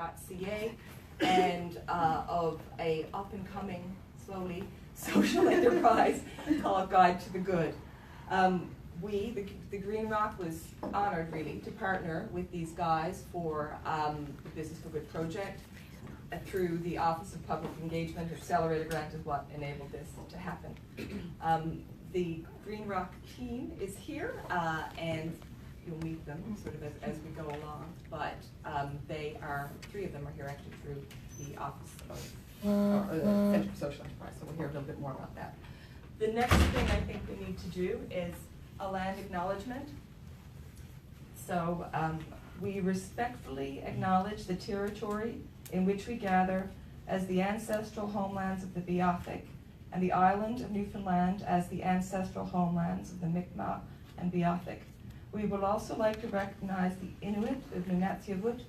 thegreenrock.ca, and of a up-and-coming, slowly, social enterprise called Guide to the Good. We, the Green Rock, was honored really to partner with these guys for the Business for Good project through the Office of Public Engagement. Accelerator Grant is what enabled this to happen. The Green Rock team is here, and you'll meet them sort of as we go along, but three of them are here actually through the Office of Center for Social Enterprise, so we'll hear a little bit more about that. The next thing I think we need to do is a land acknowledgement. So we respectfully acknowledge the territory in which we gather as the ancestral homelands of the Beothuk, and the island of Newfoundland as the ancestral homelands of the Mi'kmaq and Beothuk. We would also like to recognize the Inuit of Nunatsiavut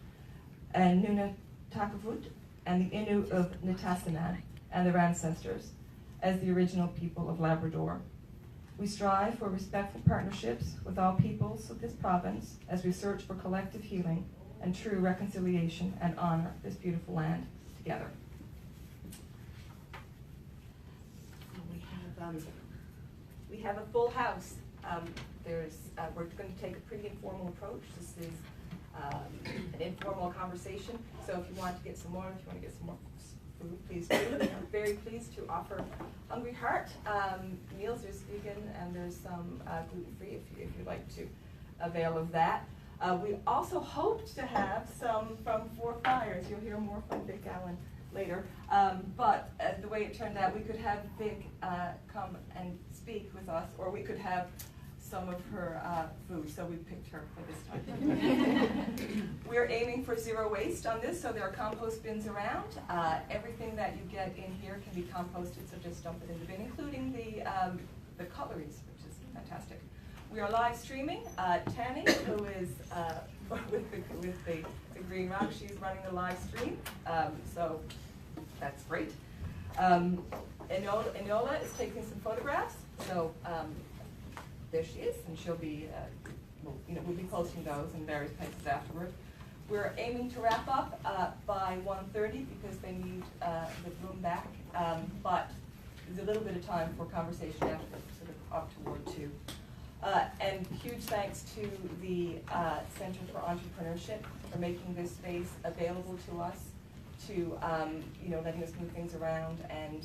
and Nunatakavut and the Innu of Nitassinan and their ancestors as the original people of Labrador. We strive for respectful partnerships with all peoples of this province as we search for collective healing and true reconciliation and honor this beautiful land together. We have a full house. We're going to take a pretty informal approach. This is an informal conversation. So if you want to get some more, if you want to get some more food, please do. I'm very pleased to offer Hungry Heart meals. There's vegan and there's some gluten-free if you'd like to avail of that. We also hoped to have some from Four Fires. You'll hear more from Vic Allen later. But the way it turned out, we could have Vic come and speak with us, or we could have some of her food, so we picked her for this time. We're aiming for zero waste on this, so there are compost bins around. Everything that you get in here can be composted, so just dump it in the bin, including the cutleries, which is fantastic. We are live streaming. Tammy, who is with the Green Rock, she's running the live stream, so that's great. Enola is taking some photographs, so there she is, and she'll be, we'll be posting those in various places afterward. We're aiming to wrap up by 1:30 because they need the room back, but there's a little bit of time for conversation after, sort of up toward 2. And huge thanks to the Center for Entrepreneurship for making this space available to us, to letting us move things around and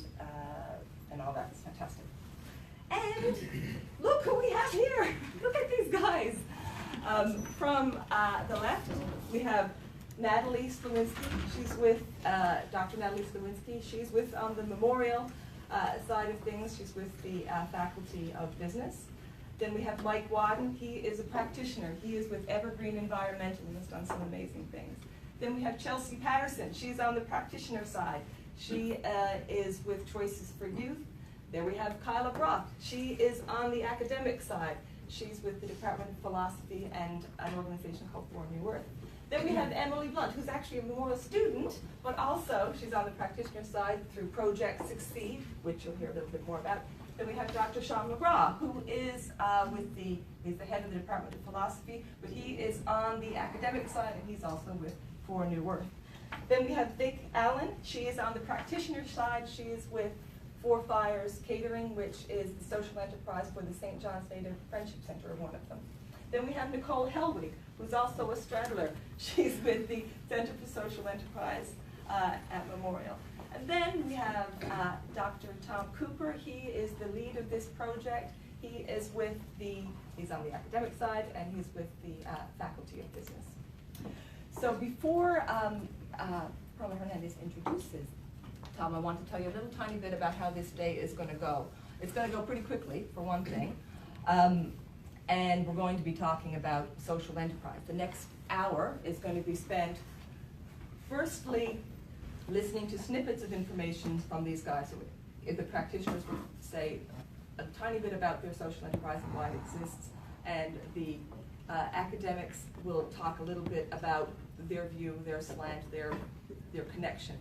all that. It's fantastic. And look who we have here. Look at these guys. From the left, we have Natalie Slawinski. She's with Dr. Natalie Slawinski. She's with the memorial side of things. She's with the Faculty of Business. Then we have Mike Wadden. He is a practitioner. He is with Evergreen Environmental and has done some amazing things. Then we have Chelsea Patterson. She's on the practitioner side. She is with Choices for Youth. There we have Kyla Brock. She is on the academic side. She's with the Department of Philosophy and an organization called For New Earth. Then we have Emily Blunt, who's actually a memorial student, but also she's on the practitioner side through Project Succeed, which you'll hear a little bit more about. Then we have Dr. Sean McGraw, who is he's the head of the Department of Philosophy, but he is on the academic side, and he's also with For New Earth. Then we have Vic Allen. She is on the practitioner side. She is with Four Fires Catering, which is the social enterprise for the St. John's Native Friendship Center, one of them. Then we have Nicole Helwig, who's also a straddler. She's with the Center for Social Enterprise at Memorial. And then we have Dr. Tom Cooper. He is the lead of this project. He's on the academic side, and he's with the Faculty of Business. So before Paula Hernandez introduces Tom, I want to tell you a little tiny bit about how this day is going to go. It's going to go pretty quickly, for one thing, and we're going to be talking about social enterprise. The next hour is going to be spent, firstly, listening to snippets of information from these guys. So if the practitioners will say a tiny bit about their social enterprise and why it exists, and the academics will talk a little bit about their view, their slant, their connection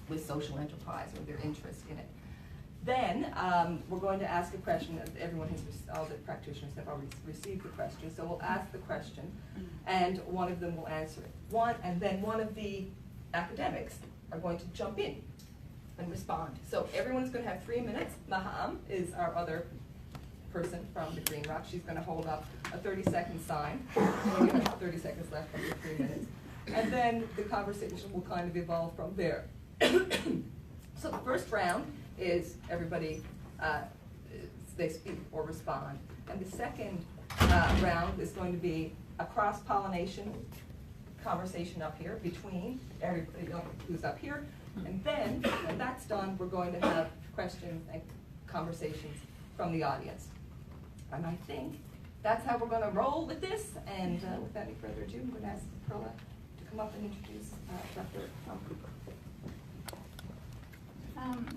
with social enterprise or their interest in it. Then we're going to ask a question. All the practitioners have already received the question, so we'll ask the question, and one of them will answer it. And then one of the academics are going to jump in and respond. So everyone's going to have 3 minutes. Maham is our other person from the Green Rock. She's going to hold up a 30-second sign. And you have 30 seconds left from your 3 minutes. And then the conversation will kind of evolve from there. So the first round is everybody, they speak or respond. And the second round is going to be a cross-pollination conversation up here between everybody who's up here. And then, when that's done, we're going to have questions and conversations from the audience. And I think that's how we're going to roll with this. And without any further ado, I'm going to ask Perla to come up and introduce Dr. Tom Cooper.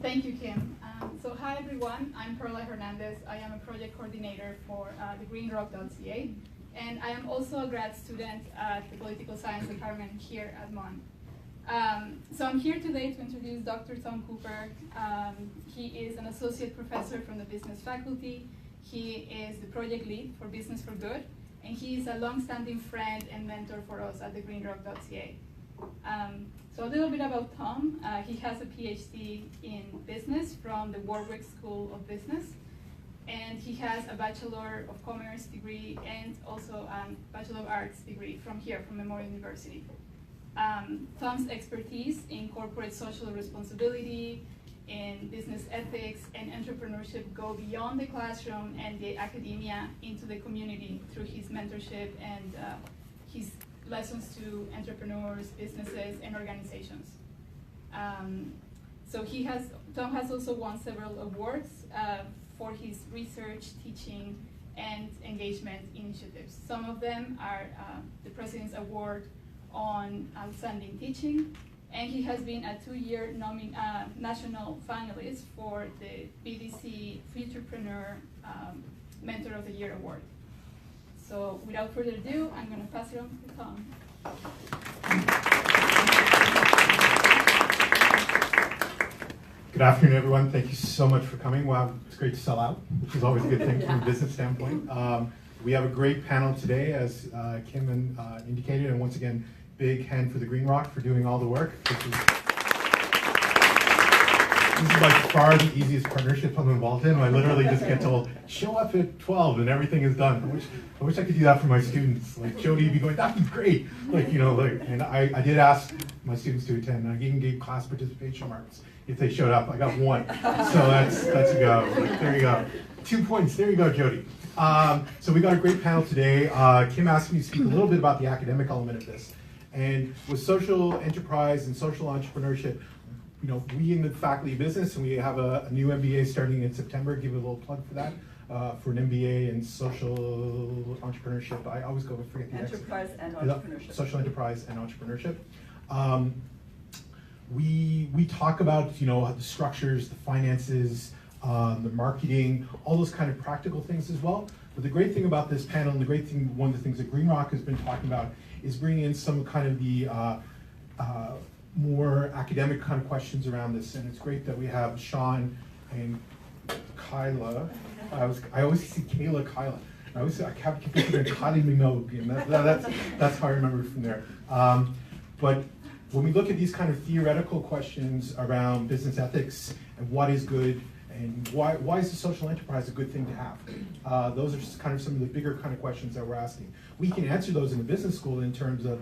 Thank you, Kim. So hi, everyone. I'm Perla Hernandez. I am a project coordinator for thegreenrock.ca. And I am also a grad student at the Political Science Department here at Mon. So I'm here today to introduce Dr. Tom Cooper. He is an associate professor from the business faculty. He is the project lead for Business for Good, and he is a long-standing friend and mentor for us at thegreenrock.ca. So a little bit about Tom. He has a PhD in business from the Warwick School of Business, and he has a Bachelor of Commerce degree and also a Bachelor of Arts degree from here, from Memorial University. Tom's expertise in corporate social responsibility, in business ethics, and entrepreneurship go beyond the classroom and the academia into the community through his mentorship and his lessons to entrepreneurs, businesses, and organizations. So Tom has also won several awards for his research, teaching, and engagement initiatives. Some of them are the President's Award on Outstanding Teaching, and he has been a 2-year national finalist for the BDC Futurepreneur Mentor of the Year Award. So without further ado, I'm going to pass it on to Tom. Good afternoon, everyone. Thank you so much for coming. Wow, it's great to sell out, which is always a good thing from a business standpoint. We have a great panel today, as Kim indicated, and once again, big hand for the Green Rock for doing all the work. This is by far the easiest partnership I'm involved in. I literally just get told, show up at 12 and everything is done. I wish I could do that for my students. Like Jody would be going, that'd be great. And I did ask my students to attend, and I even gave class participation marks if they showed up. I got 1. So that's a go. There you go. 2 points. There you go, Jody. So we got a great panel today. Kim asked me to speak a little bit about the academic element of this. And with social enterprise and social entrepreneurship, we in the Faculty of Business, and we have a new MBA starting in September. Give a little plug for that, for an MBA in social entrepreneurship. I always go and forget the Enterprise and entrepreneurship. Social enterprise and entrepreneurship. We talk about the structures, the finances, the marketing, all those kind of practical things as well. But the great thing about this panel, and one of the things that Green Rock has been talking about, is bringing in some kind of the more academic kind of questions around this. And it's great that we have Sean and Kyla. I always see Kyla. I keep thinking Kylie Minogue, and that's how I remember it from there. But when we look at these kind of theoretical questions around business ethics and what is good, and why is the social enterprise a good thing to have? Those are just kind of some of the bigger kind of questions that we're asking. We can answer those in the business school in terms of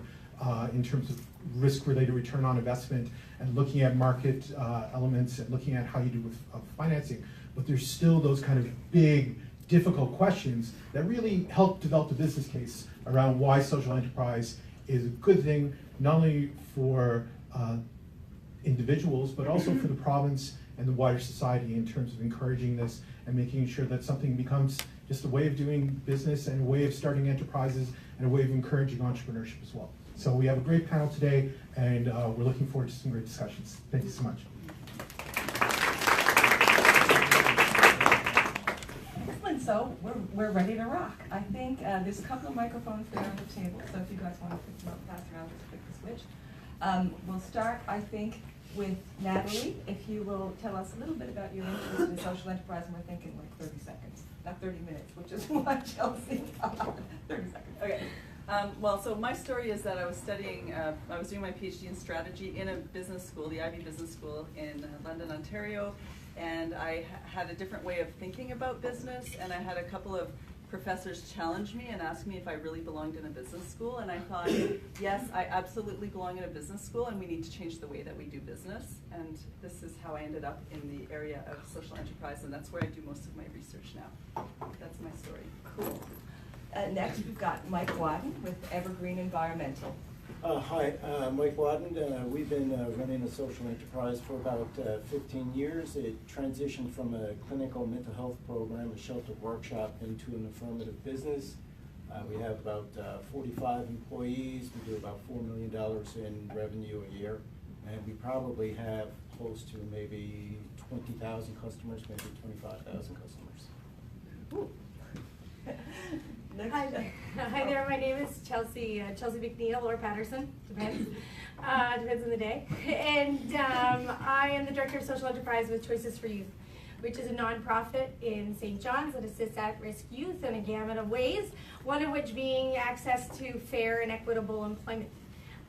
risk-related return on investment and looking at market elements and looking at how you do with financing. But there's still those kind of big, difficult questions that really help develop the business case around why social enterprise is a good thing, not only for individuals, but also for the province and the wider society in terms of encouraging this and making sure that something becomes just a way of doing business and a way of starting enterprises and a way of encouraging entrepreneurship as well. So we have a great panel today, and we're looking forward to some great discussions. Thank you so much. Excellent. So we're ready to rock. I think there's a couple of microphones there on the table, so if you guys want to pick them up, pass around, just click the switch. We'll start, I think, with Natalie. If you will tell us a little bit about your interest in social enterprise, and we're thinking like 30 seconds, not 30 minutes, which is what Chelsea thought. 30 seconds. Okay. Well, so my story is that I was studying, I was doing my PhD in strategy in a business school, the Ivy Business School in London, Ontario, and I had a different way of thinking about business, and I had a couple of professors challenge me and ask me if I really belonged in a business school, and I thought, yes, I absolutely belong in a business school, and we need to change the way that we do business, and this is how I ended up in the area of social enterprise, and that's where I do most of my research now. That's my story. Cool. Next, we've got Mike Wadden with Evergreen Environmental. Hi, Mike Wadden. We've been running a social enterprise for about 15 years. It transitioned from a clinical mental health program, a shelter workshop, into an affirmative business. We have about 45 employees. We do about $4 million in revenue a year. And we probably have close to maybe 20,000 customers, maybe 25,000 customers. Ooh. Hi there. Hi there. My name is Chelsea McNeil or Patterson, depends. Depends on the day. And I am the Director of Social Enterprise with Choices for Youth, which is a nonprofit in St. John's that assists at-risk youth in a gamut of ways, one of which being access to fair and equitable employment.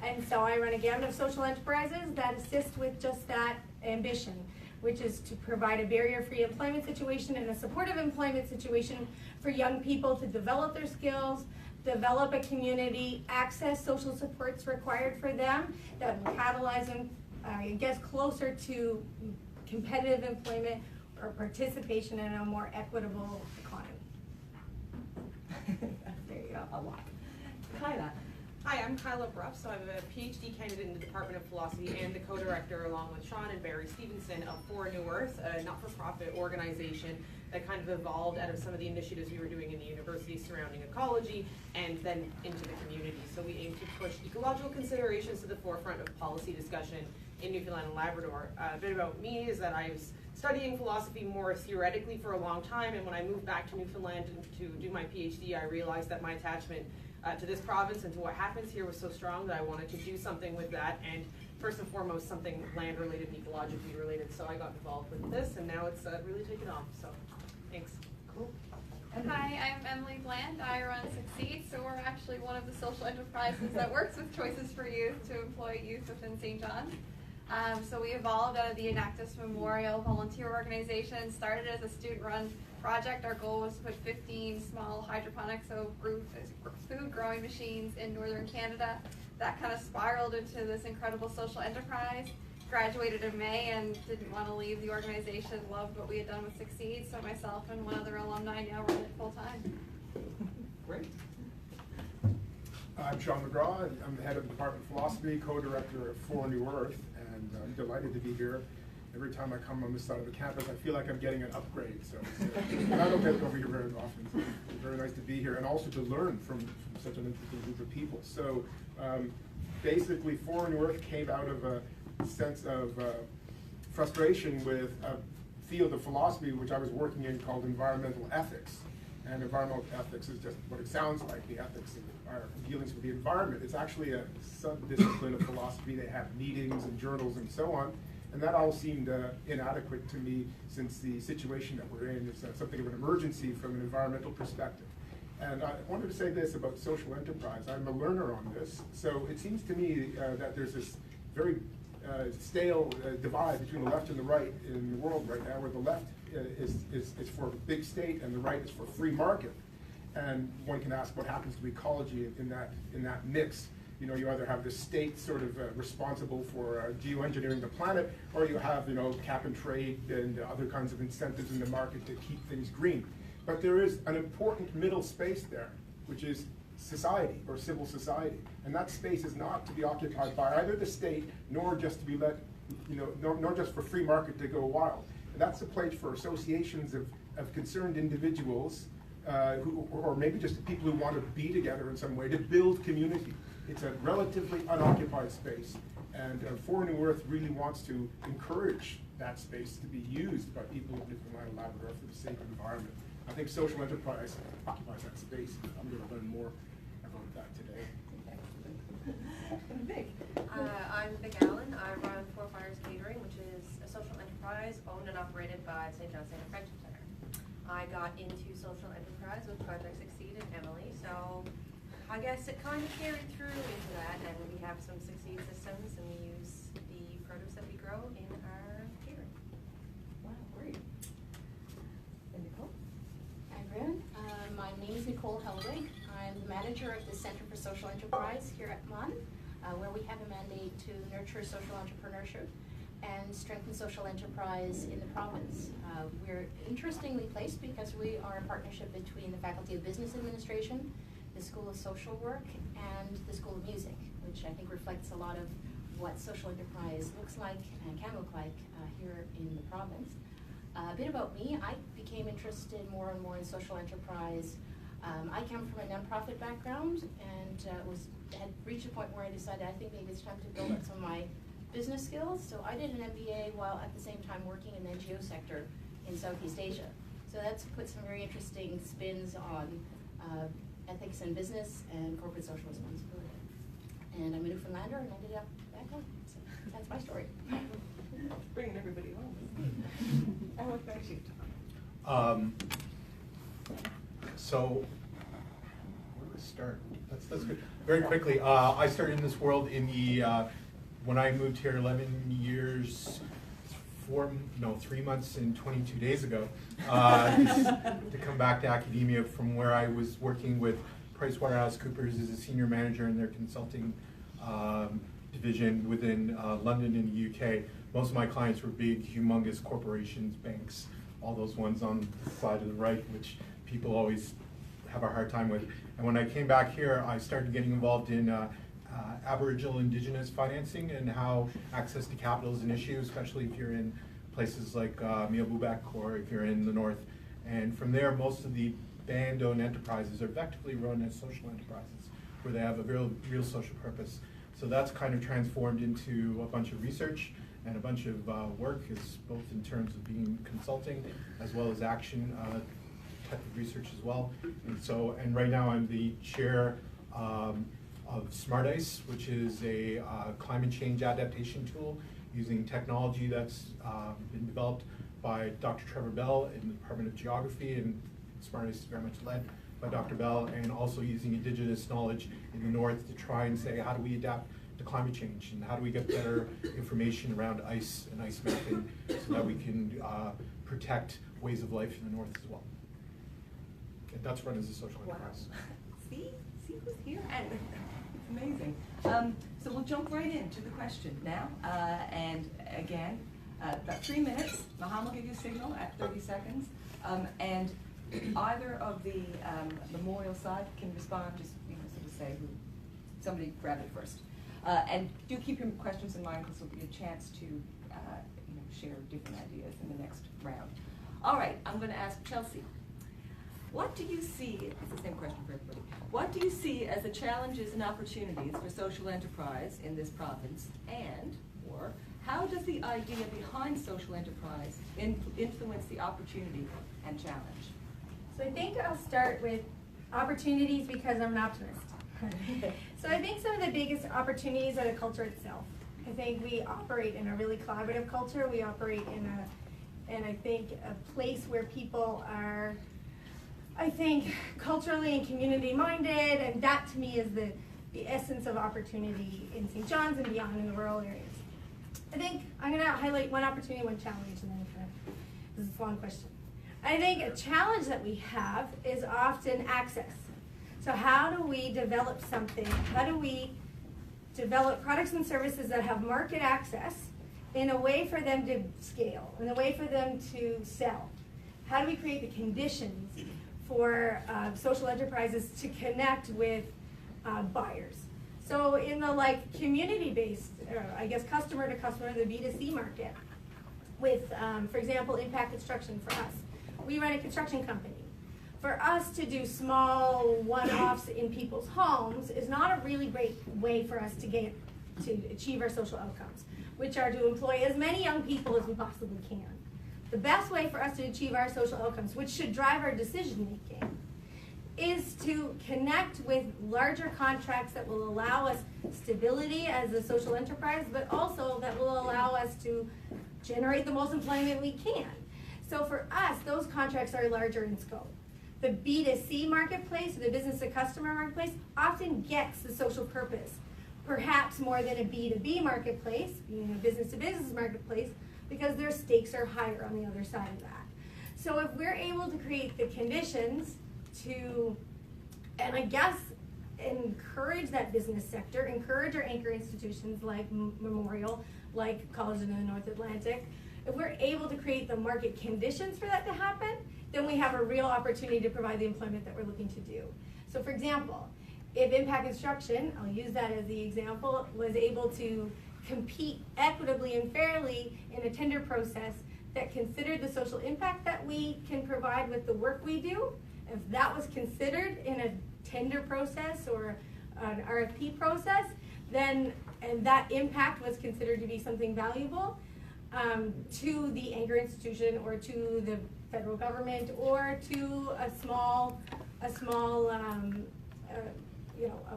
And so I run a gamut of social enterprises that assist with just that ambition, which is to provide a barrier-free employment situation and a supportive employment situation for young people to develop their skills, develop a community, access social supports required for them that will catalyze them, I guess, closer to competitive employment or participation in a more equitable economy. There you go, a lot. Kyla. Hi, I'm Kyla Bruff, so I'm a PhD candidate in the Department of Philosophy and the co-director, along with Sean and Barry Stevenson, of For New Earth, a not-for-profit organization that kind of evolved out of some of the initiatives we were doing in the university surrounding ecology and then into the community. So we aim to push ecological considerations to the forefront of policy discussion in Newfoundland and Labrador. A bit about me is that I was studying philosophy more theoretically for a long time, and when I moved back to Newfoundland to do my PhD, I realized that my attachment to this province and to what happens here was so strong that I wanted to do something with that, and first and foremost something land related and ecologically related. So I got involved with this, and now it's really taken off. So thanks. Cool. Hi, I'm Emily Bland. I run Succeed, so we're actually one of the social enterprises that works with Choices for Youth to employ youth within St. John's. So we evolved out of the Enactus Memorial volunteer organization, started as a student-run project. Our goal was to put 15 small hydroponics, so food growing machines in northern Canada. That kind of spiraled into this incredible social enterprise. Graduated in May and didn't want to leave the organization, loved what we had done with Succeed, so myself and one other alumni now run it full time. Great. I'm Sean McGraw. I'm the head of the Department of Philosophy, co-director of For New Earth, and I'm delighted to be here. Every time I come on this side of the campus, I feel like I'm getting an upgrade. So I don't get over here very often. So it's very nice to be here and also to learn from such an interesting group of people. So basically, For New Earth came out of a sense of frustration with a field of philosophy which I was working in called environmental ethics. And environmental ethics is just what it sounds like, the ethics of our dealings with the environment. It's actually a sub-discipline of philosophy. They have meetings and journals and so on. And that all seemed inadequate to me, since the situation that we're in is something of an emergency from an environmental perspective. And I wanted to say this about social enterprise. I'm a learner on this. So it seems to me that there's this very stale divide between the left and the right in the world right now, where the left is for big state and the right is for free market. And one can ask what happens to ecology in that mix. You know, you either have the state sort of responsible for geoengineering the planet, or you have, you know, cap and trade and other kinds of incentives in the market to keep things green. But there is an important middle space there, which is society or civil society. And that space is not to be occupied by either the state, nor just to be let, you know, nor just for free market to go wild. And that's the place for associations of concerned individuals, or maybe just people who want to be together in some way to build community. It's a relatively unoccupied space, and For New Earth really wants to encourage that space to be used by people who live in Newfoundland and Labrador for the sake of the environment. I think social enterprise occupies that space. I'm going to learn more about that today. Vic. I'm Vic Allen. I run Four Fires Catering, which is a social enterprise owned and operated by St. John's Santa Friendship Center. I got into social enterprise with Project Succeed and Emily, so I guess it kind of carried through into that, and we have some Succeed systems, and we use the produce that we grow in our catering. Wow, great. And Nicole? Hi, everyone. My name is Nicole Helwig. I'm the manager of the Center for Social Enterprise here at MUN, where we have a mandate to nurture social entrepreneurship and strengthen social enterprise in the province. We're interestingly placed because we are a partnership between the Faculty of Business Administration, the School of Social Work, and the School of Music, which I think reflects a lot of what social enterprise looks like and can look like here in the province. A bit about me, I became interested more and more in social enterprise. I come from a nonprofit background and had reached a point where I decided I think maybe it's time to build up some of my business skills. So I did an MBA while at the same time working in the NGO sector in Southeast Asia. So that's put some very interesting spins on ethics in business and corporate social responsibility. And I'm a Newfoundlander and ended up back home. So that's my story. Bringing everybody home. And what about you, Tom? So, where do I start? That's good. Very quickly, I started in this world in the, when I moved here 11 years, 3 months and 22 days ago, to come back to academia from where I was working with PricewaterhouseCoopers as a senior manager in their consulting division within London in the UK. Most of my clients were big, humongous corporations, banks, all those ones on the side of the right, which people always have a hard time with. And when I came back here, I started getting involved in Aboriginal Indigenous financing and how access to capital is an issue, especially if you're in places like Meelbubek or if you're in the north. And from there, most of the band-owned enterprises are effectively run as social enterprises, where they have a real social purpose. So that's kind of transformed into a bunch of research and a bunch of work, is both in terms of being consulting as well as action type of research as well. And right now I'm the chair of Smart Ice, which is a climate change adaptation tool using technology that's been developed by Dr. Trevor Bell in the Department of Geography, and Smart Ice is very much led by Dr. Bell, and also using indigenous knowledge in the north to try and say, how do we adapt to climate change, and how do we get better information around ice and ice mapping so that we can protect ways of life in the north as well. And that's run as a social enterprise. See who's here? And it's amazing. So we'll jump right into the question now. And again, about 3 minutes. Maham will give you a signal at 30 seconds. And either of the memorial side can respond, just sort of say who, somebody grab it first. And do keep your questions in mind, because there'll be a chance to share different ideas in the next round. All right, I'm going to ask Chelsea. What do you see, it's the same question for everybody, what do you see as the challenges and opportunities for social enterprise in this province, or how does the idea behind social enterprise influence the opportunity and challenge? So I think I'll start with opportunities because I'm an optimist. So I think some of the biggest opportunities are the culture itself. I think we operate in a really collaborative culture. We operate in I think a place where people are, I think, culturally and community minded, and that to me is the essence of opportunity in St. John's and beyond in the rural areas. I think I'm going to highlight one opportunity, one challenge, and then this is a long question. I think a challenge that we have is often access. So how do we develop something? How do we develop products and services that have market access in a way for them to scale, in a way for them to sell? How do we create the conditions for social enterprises to connect with buyers? So in the community-based, I guess customer to customer, the B2C market, with, for example, Impact Construction for us. We run a construction company. For us to do small one-offs in people's homes is not a really great way for us to achieve our social outcomes, which are to employ as many young people as we possibly can. The best way for us to achieve our social outcomes, which should drive our decision-making, is to connect with larger contracts that will allow us stability as a social enterprise, but also that will allow us to generate the most employment we can. So for us, those contracts are larger in scope. the B2C marketplace or the business to customer marketplace often gets the social purpose, perhaps more than a B2B marketplace, being a business to business marketplace, because their stakes are higher on the other side of that. So if we're able to create the conditions to, and I guess, encourage that business sector, encourage our anchor institutions like Memorial, like College of the North Atlantic, if we're able to create the market conditions for that to happen, then we have a real opportunity to provide the employment that we're looking to do. So for example, if Impact Construction, I'll use that as the example, was able to compete equitably and fairly in a tender process that considered the social impact that we can provide with the work we do, if that was considered in a tender process or an RFP process, then, and that impact was considered to be something valuable to the anchor institution or to the federal government or to a small a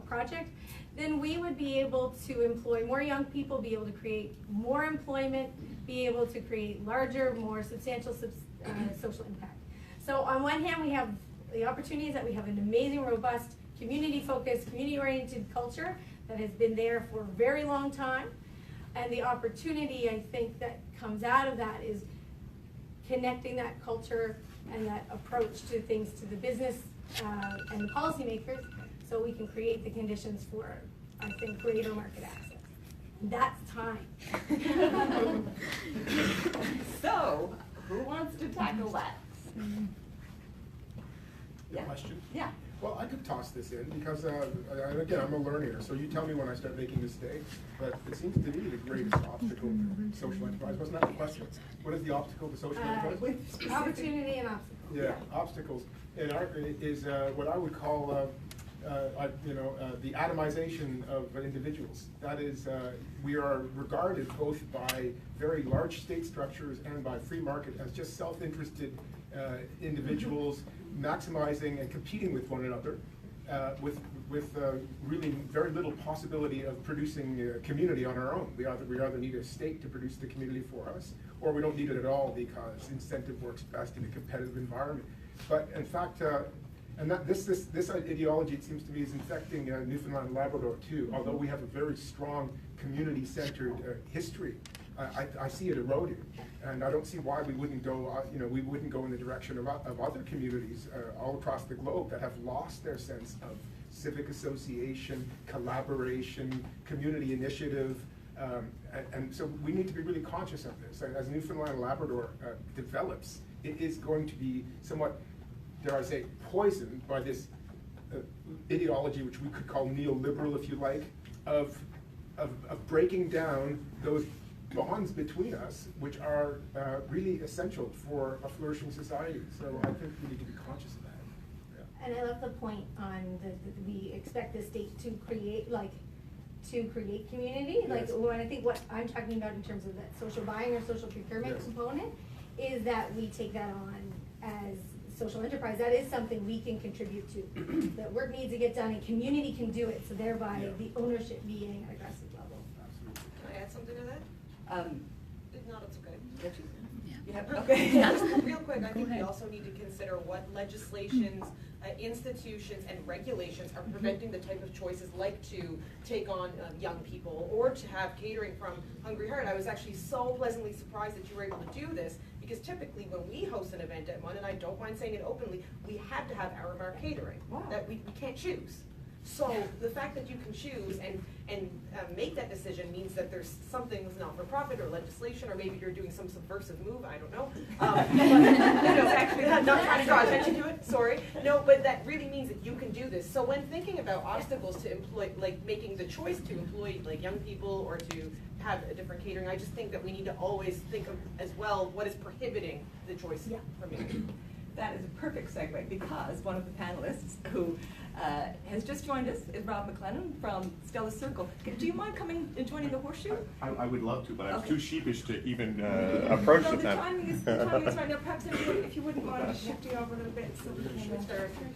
project, then we would be able to employ more young people, be able to create more employment, be able to create larger, more substantial social impact. So on one hand, we have the opportunities that we have an amazing, robust, community-focused, community-oriented culture that has been there for a very long time. And the opportunity, I think, that comes out of that is connecting that culture and that approach to things to the business and the policymakers, so we can create the conditions for, I think, greater market access. That's time. So, who wants to tackle that? Yeah. Question? Yeah. Well, I could toss this in because, again, I'm a learner, so you tell me when I start making mistakes, but it seems to me the greatest obstacle to social enterprise, wasn't that the question? What is the obstacle to social enterprise? Opportunity and obstacles. Yeah, obstacles. And is what I would call, the atomization of individuals. That is, we are regarded both by very large state structures and by free market as just self-interested individuals maximizing and competing with one another with really very little possibility of producing community on our own. We either need a state to produce the community for us, or we don't need it at all because incentive works best in a competitive environment. But in fact, and that this ideology, it seems to me, is infecting Newfoundland and Labrador too. Although we have a very strong community-centered history, I see it eroding, and I don't see why we wouldn't go. We wouldn't go in the direction of other communities all across the globe that have lost their sense of civic association, collaboration, community initiative, and so we need to be really conscious of this. As Newfoundland and Labrador develops, it is going to be somewhat, dare I say, poisoned by this ideology, which we could call neoliberal, if you like, of breaking down those bonds between us, which are really essential for a flourishing society. So I think we need to be conscious of that. Yeah. And I love the point on we expect the state to create community. Like, Yes. when I think what I'm talking about in terms of that social buying or social procurement Yes. component is that we take that on as social enterprise. That is something we can contribute to. That work needs to get done and community can do it, so thereby the ownership being at a aggressive level. Absolutely. Can I add something to that? If not, it's okay. Yeah. Okay. Real quick, I think we also need to consider what legislations, institutions, and regulations are preventing the type of choices like to take on young people or to have catering from Hungry Heart. I was actually so pleasantly surprised that you were able to do this, because typically when we host an event at MUN, and I don't mind saying it openly, we have to have our catering. Wow. That we can't choose. So the fact that you can choose and make that decision means that there's something with not-for-profit or legislation, or maybe you're doing some subversive move, I don't know. But, actually not trying to draw attention to it, sorry. No, but that really means that you can do this. So when thinking about obstacles to employ, like making the choice to employ like young people or to have a different catering, I just think that we need to always think of as well what is prohibiting the choice from you. That is a perfect segue, because one of the panelists who has just joined us is Rob McLennan from Stella Circle. Do you mind coming and joining the Horseshoe? I would love to, but I was Okay. too sheepish to even approach No, the the panel. timing is right now. Perhaps if you wouldn't mind shifting over a little bit so we can switch direction.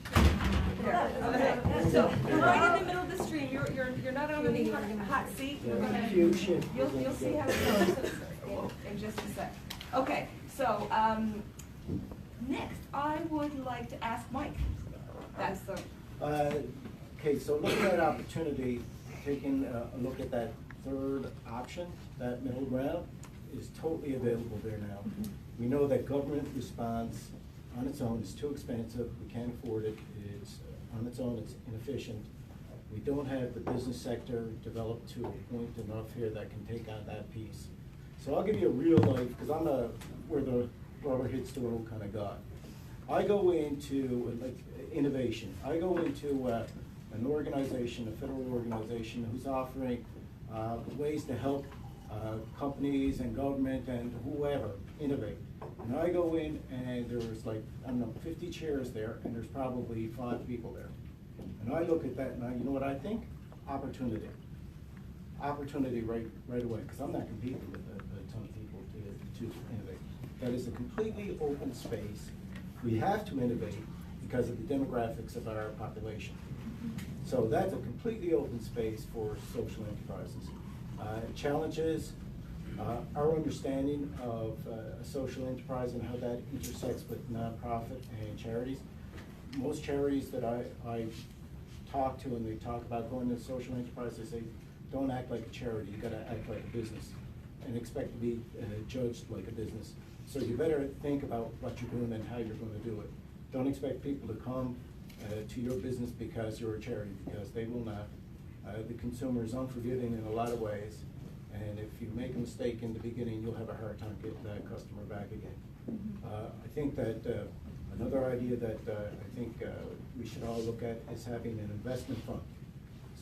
So right in the middle of the stream, you're not on any hot seat. We're gonna, you'll see how it goes in just a sec. Okay, so next, I would like to ask Mike. That's the, Okay, so looking at opportunity, taking a look at that third option, that middle ground, is totally available there now. We know that government response on its own is too expensive, we can't afford it, it's on its own, it's inefficient. We don't have the business sector developed to a point enough here that can take on that piece. So I'll give you a real life, because I'm a where the rubber hits the road kind of guy. I go into like innovation. I go into an organization, a federal organization, who's offering ways to help companies and government and whoever innovate. And I go in and there's like, I don't know, 50 chairs there, and there's probably 5 people there. And I look at that and you know what I think? Opportunity. Opportunity right away, because I'm not competing with a ton of people to innovate. That is a completely open space. We have to innovate because of the demographics of our population. So that's a completely open space for social enterprises. Challenges, our understanding of a social enterprise and how that intersects with nonprofit and charities. Most charities that I talk to and they talk about going to social enterprise, they say, don't act like a charity, you gotta act like a business and expect to be judged like a business. So you better think about what you're doing and how you're gonna do it. Don't expect people to come to your business because you're a charity, because they will not. The consumer is unforgiving in a lot of ways, and if you make a mistake in the beginning, you'll have a hard time getting that customer back again. I think that another idea that I think we should all look at is having an investment fund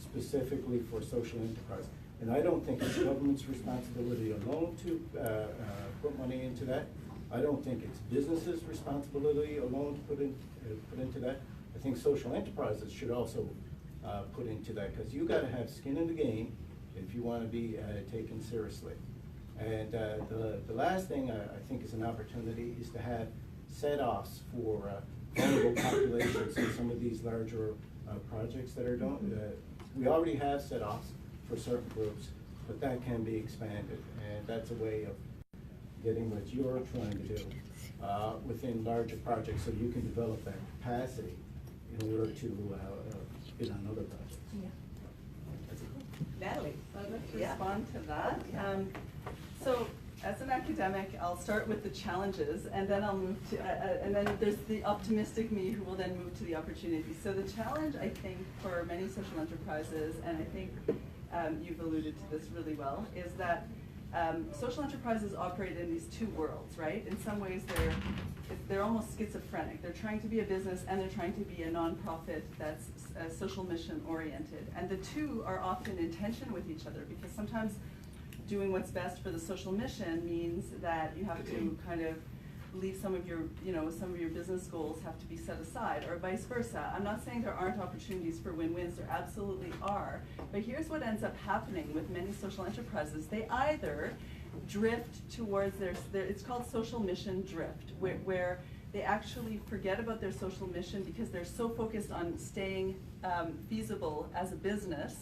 specifically for social enterprise. And I don't think it's government's responsibility alone to put money into that. I don't think it's businesses' responsibility alone to put into that. I think social enterprises should also put into that, because you gotta have skin in the game if you wanna be taken seriously. And the last thing I think is an opportunity is to have set-offs for vulnerable populations in some of these larger projects that are done. We already have set-offs for certain groups, but that can be expanded, and that's a way of getting what you're trying to do within larger projects, so you can develop that capacity in order to bid on other projects. yeah. Natalie, I'd like to Yeah. respond to that. So, as an academic, I'll start with the challenges, and then I'll move to, and then there's the optimistic me who will then move to the opportunities. So the challenge, I think, for many social enterprises, and I think you've alluded to this really well, is that social enterprises operate in these two worlds, right? In some ways, they're almost schizophrenic. They're trying to be a business and they're trying to be a nonprofit that's social mission oriented. And the two are often in tension with each other, because sometimes doing what's best for the social mission means that you have to kind of leave some of your, some of your business goals have to be set aside, or vice versa. I'm not saying there aren't opportunities for win-wins, there absolutely are. But here's what ends up happening with many social enterprises. They either drift towards it's called social mission drift, where they actually forget about their social mission because they're so focused on staying feasible as a business.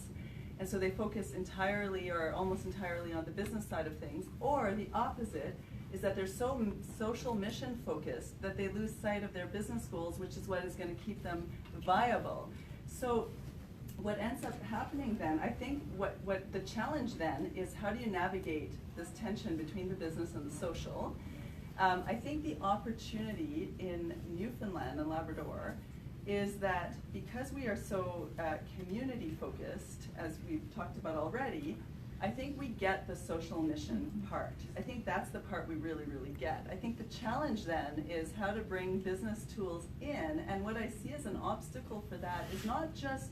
And so they focus entirely or almost entirely on the business side of things. Or the opposite is that they're so social mission focused that they lose sight of their business goals, which is what is going to keep them viable. So what ends up happening then, I think what the challenge then is, how do you navigate this tension between the business and the social? I think the opportunity in Newfoundland and Labrador is that because we are so community focused, as we've talked about already, I think we get the social mission part. I think that's the part we really, really get. I think the challenge then is how to bring business tools in, and what I see as an obstacle for that is not just,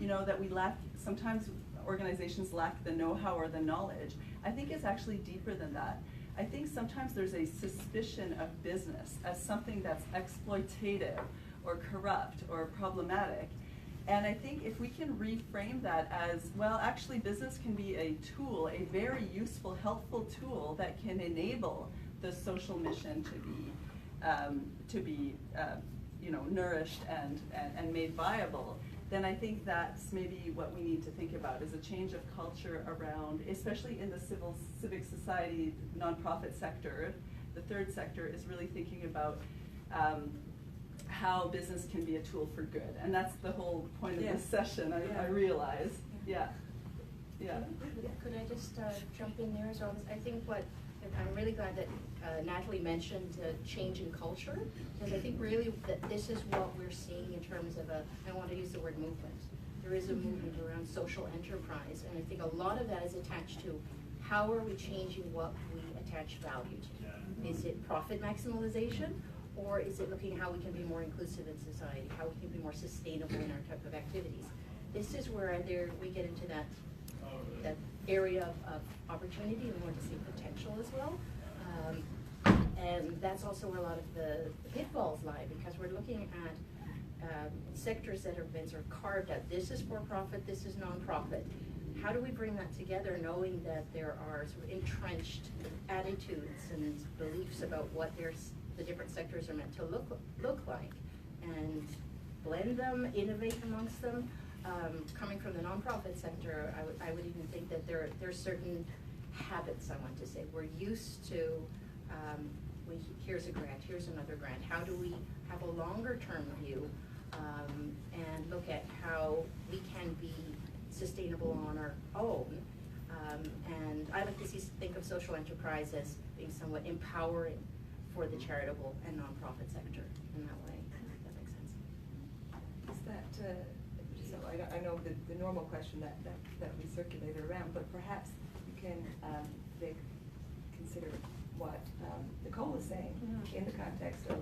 that we lack, sometimes organizations lack the know-how or the knowledge. I think it's actually deeper than that. I think sometimes there's a suspicion of business as something that's exploitative or corrupt or problematic. And I think if we can reframe that as, well, actually business can be a tool, a very useful, helpful tool that can enable the social mission to be nourished and made viable, then I think that's maybe what we need to think about, is a change of culture around, especially in the civic society, nonprofit sector. The third sector is really thinking about how business can be a tool for good. And that's the whole point of Yeah. this session, I Yeah. realize. Yeah. Yeah. Could I just jump in there as well? I think I'm really glad that Natalie mentioned change in culture, because I think really that this is what we're seeing in terms of I want to use the word movement. There is a movement around social enterprise, and I think a lot of that is attached to how are we changing what we attach value to? Is it profit maximization, or is it looking at how we can be more inclusive in society, how we can be more sustainable in our type of activities? This is where we get into that area of opportunity and where to see potential as well. And that's also where a lot of the pitfalls lie, because we're looking at sectors that have been sort of carved out. This is for profit, this is nonprofit. How do we bring that together, knowing that there are sort of entrenched attitudes and beliefs about what the different sectors are meant to look like, and blend them, innovate amongst them? Coming from the nonprofit sector, I would even think that there's certain habits, I want to say. We're used to, here's a grant, here's another grant. How do we have a longer term view and look at how we can be sustainable on our own? And I like to think of social enterprise as being somewhat empowering for the charitable and nonprofit sector in that way. If that makes sense. Is that, so I know the normal question that we circulate around, but perhaps you can, Vic, consider what Nicole was saying in the context of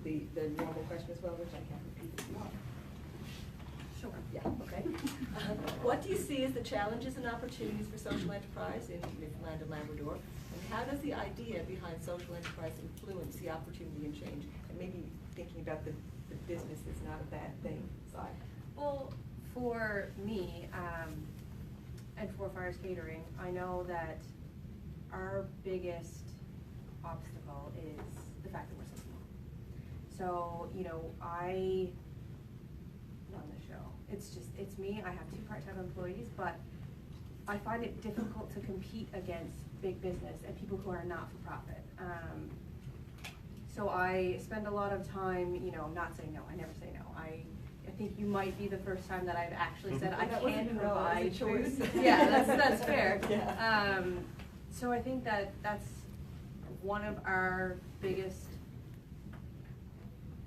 the normal question as well, which I can repeat if you want. Sure. Yeah, okay. What do you see as the challenges and opportunities for social enterprise in Newfoundland and Labrador? And how does the idea behind social enterprise influence the opportunity and change? And maybe thinking about the business is not a bad thing side. Well, for me, and for Fires Catering, I know that our biggest obstacle is the fact that we're so small. So, you know, I run the show. It's me. I have 2 part-time employees, but I find it difficult to compete against big business and people who are not for profit. So I spend a lot of time, you know, not saying no. I never say no. I think you might be the first time that I've actually said I can't provide food. Yeah, that's fair. Yeah. So I think that's one of our biggest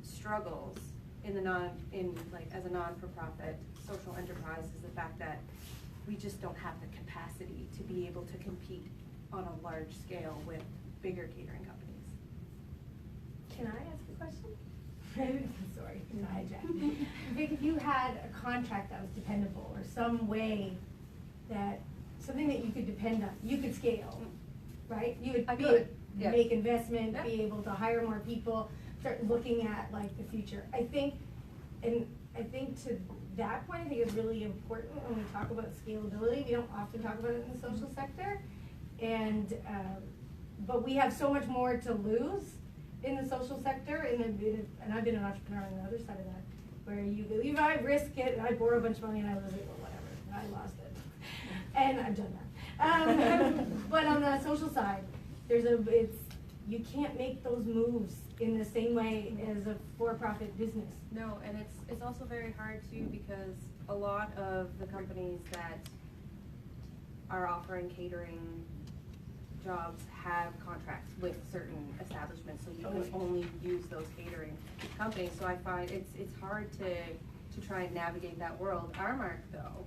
struggles as a non-for-profit social enterprise is the fact that we just don't have the capacity to be able to compete on a large scale with bigger catering companies. Can I ask a question? Sorry, Vic, if you had a contract that was dependable or some way something that you could depend on, you could scale, right? You would make investment, be able to hire more people, start looking at like the future. I think to that point, I think it's really important when we talk about scalability. We don't often talk about it in the social sector, and but we have so much more to lose in the social sector, and I've been an entrepreneur on the other side of that, where you I risk it, I borrow a bunch of money and I lose it, well, whatever, I lost it, and I've done that. But on the social side, you can't make those moves in the same way as a for-profit business. No, and it's also very hard too, because a lot of the companies that are offering catering jobs have contracts with certain establishments, so you can only use those catering companies. So I find it's hard to try and navigate that world. Armark though,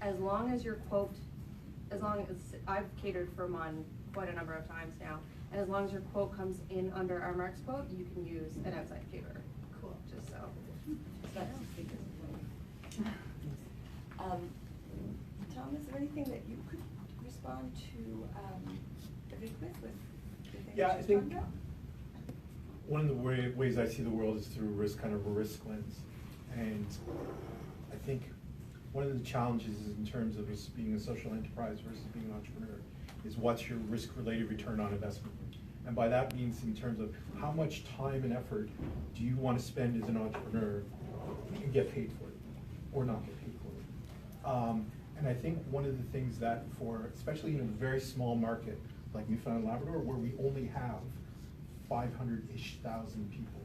as long as I've catered for Mon quite a number of times now, and as long as your quote comes in under Armark's quote, you can use an outside caterer. Cool. Just so. Tom, is there anything that you could respond to Vic with? Yeah, I think one of the ways I see the world is through kind of a risk lens. And I think one of the challenges is in terms of us being a social enterprise versus being an entrepreneur is what's your risk-related return on investment. And by that means in terms of how much time and effort do you want to spend as an entrepreneur and get paid for it or not get paid for it. And I think one of the things that especially in a very small market like Newfoundland and Labrador, where we only have 500-ish thousand people.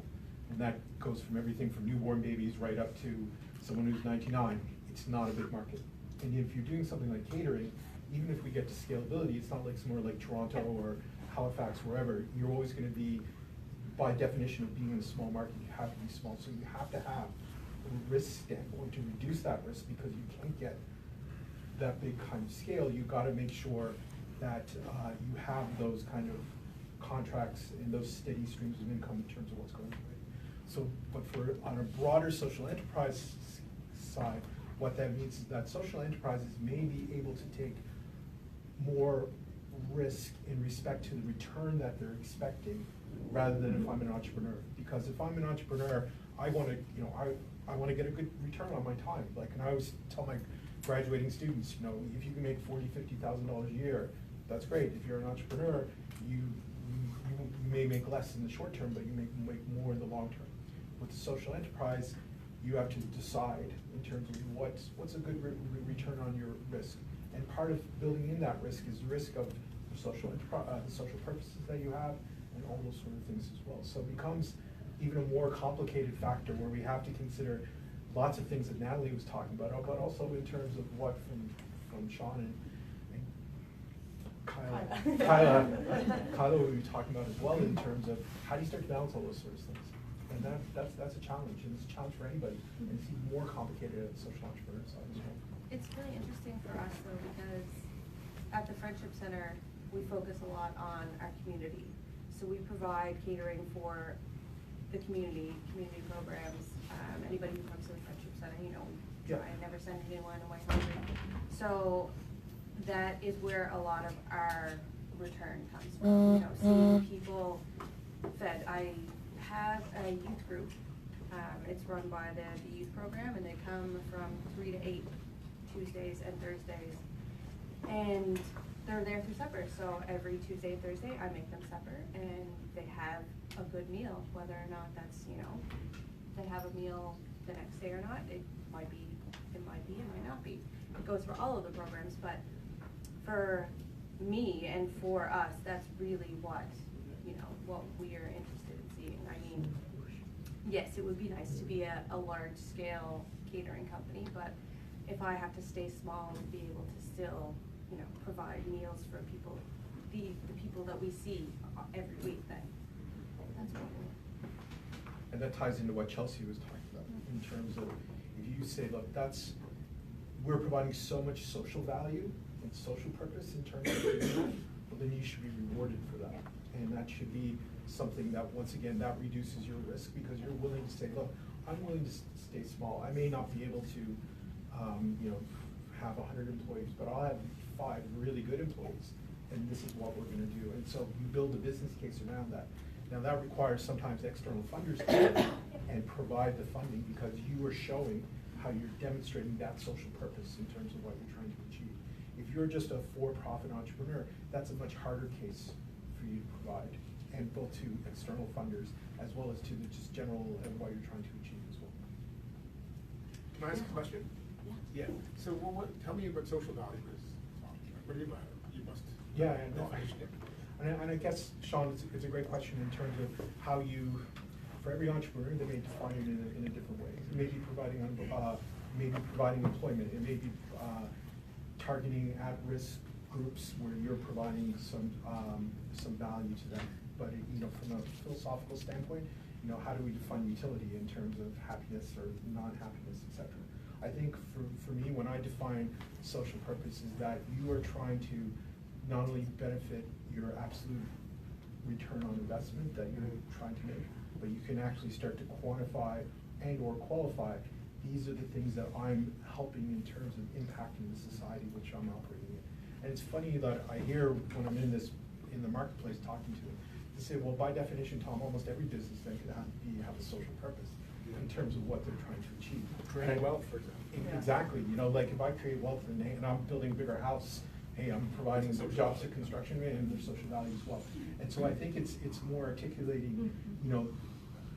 And that goes from everything from newborn babies right up to someone who's 99. It's not a big market. And if you're doing something like catering, even if we get to scalability, it's not like somewhere like Toronto or Halifax, wherever. You're always going to be, by definition of being in a small market, you have to be small. So you have to have a risk standpoint to reduce that risk, because you can't get that big kind of scale. You've got to make sure that you have those kind of contracts and those steady streams of income in terms of what's going on. So, but for on a broader social enterprise side, what that means is that social enterprises may be able to take more risk in respect to the return that they're expecting, rather than if I'm an entrepreneur. Because if I'm an entrepreneur, I want to, you know, I want to get a good return on my time. Like, and I always tell my graduating students, you know, if you can make $40,000-$50,000 a year, that's great. If you're an entrepreneur, you may make less in the short term, but you make more in the long term. With the social enterprise, you have to decide in terms of what's a good return on your risk. And part of building in that risk is the risk of the social purposes that you have, and all those sort of things as well. So it becomes even a more complicated factor where we have to consider lots of things that Natalie was talking about, but also in terms of what from Sean and Kyla will be talking about as well, in terms of how do you start to balance all those sorts of things. And that's a challenge, and it's a challenge for anybody, and it's even more complicated at the social entrepreneur side as well. It's really interesting for us though, because at the Friendship Center, we focus a lot on our community. So we provide catering for the community programs. Anybody who comes to the Friendship Center, you know, I never send anyone away hungry. So that is where a lot of our return comes from, you know, seeing people fed. I have a youth group. It's run by the youth program, and they come from 3 to 8 Tuesdays and Thursdays, and they're there through supper. So every Tuesday and Thursday I make them supper, and they have a good meal, whether or not that's, you know, they have a meal the next day or not. It might be, it might not be. It goes for all of the programs, but for me and for us, that's really what, you know, what we are interested in seeing. I mean, yes, it would be nice to be a large scale catering company, but if I have to stay small and be able to still, you know, provide meals for people, the people that we see every week, then that's what we're. And that ties into what Chelsea was talking about, in terms of, if you say, look, we're providing so much social value and social purpose in terms of well, then you should be rewarded for that. And that should be something that, once again, that reduces your risk, because you're willing to say, look, I'm willing to stay small. I may not be able to, you know, have 100 employees, but I'll have 5 really good employees, and this is what we're going to do. And so you build a business case around that. Now that requires sometimes external funders to come and provide the funding, because you are showing how you're demonstrating that social purpose in terms of what you're trying to achieve. If you're just a for-profit entrepreneur, that's a much harder case for you to provide, and both to external funders as well as to the just general and what you're trying to achieve as well. Can I ask a question? Yeah. So tell me what social value is. What do you matter? You must. Yeah, and I guess, Sean, it's a great question in terms of how you, for every entrepreneur, they may define it in a different way. It may be providing employment. It may be targeting at-risk groups where you're providing some value to them. But you know, from a philosophical standpoint, you know, how do we define utility in terms of happiness or non-happiness, etc. I think for me, when I define social purpose, is that you are trying to not only benefit your absolute return on investment that you're trying to make, but you can actually start to quantify and or qualify, these are the things that I'm helping in terms of impacting the society which I'm operating in. And it's funny that I hear when I'm in the marketplace talking to them, they say, well, by definition, Tom, almost every business then could have a social purpose in terms of what they're trying to achieve. Create wealth, for example. Exactly. You know, like if I create wealth and I'm building a bigger house, hey, I'm providing jobs to construction and there's social value as well. And so I think it's more articulating, you know,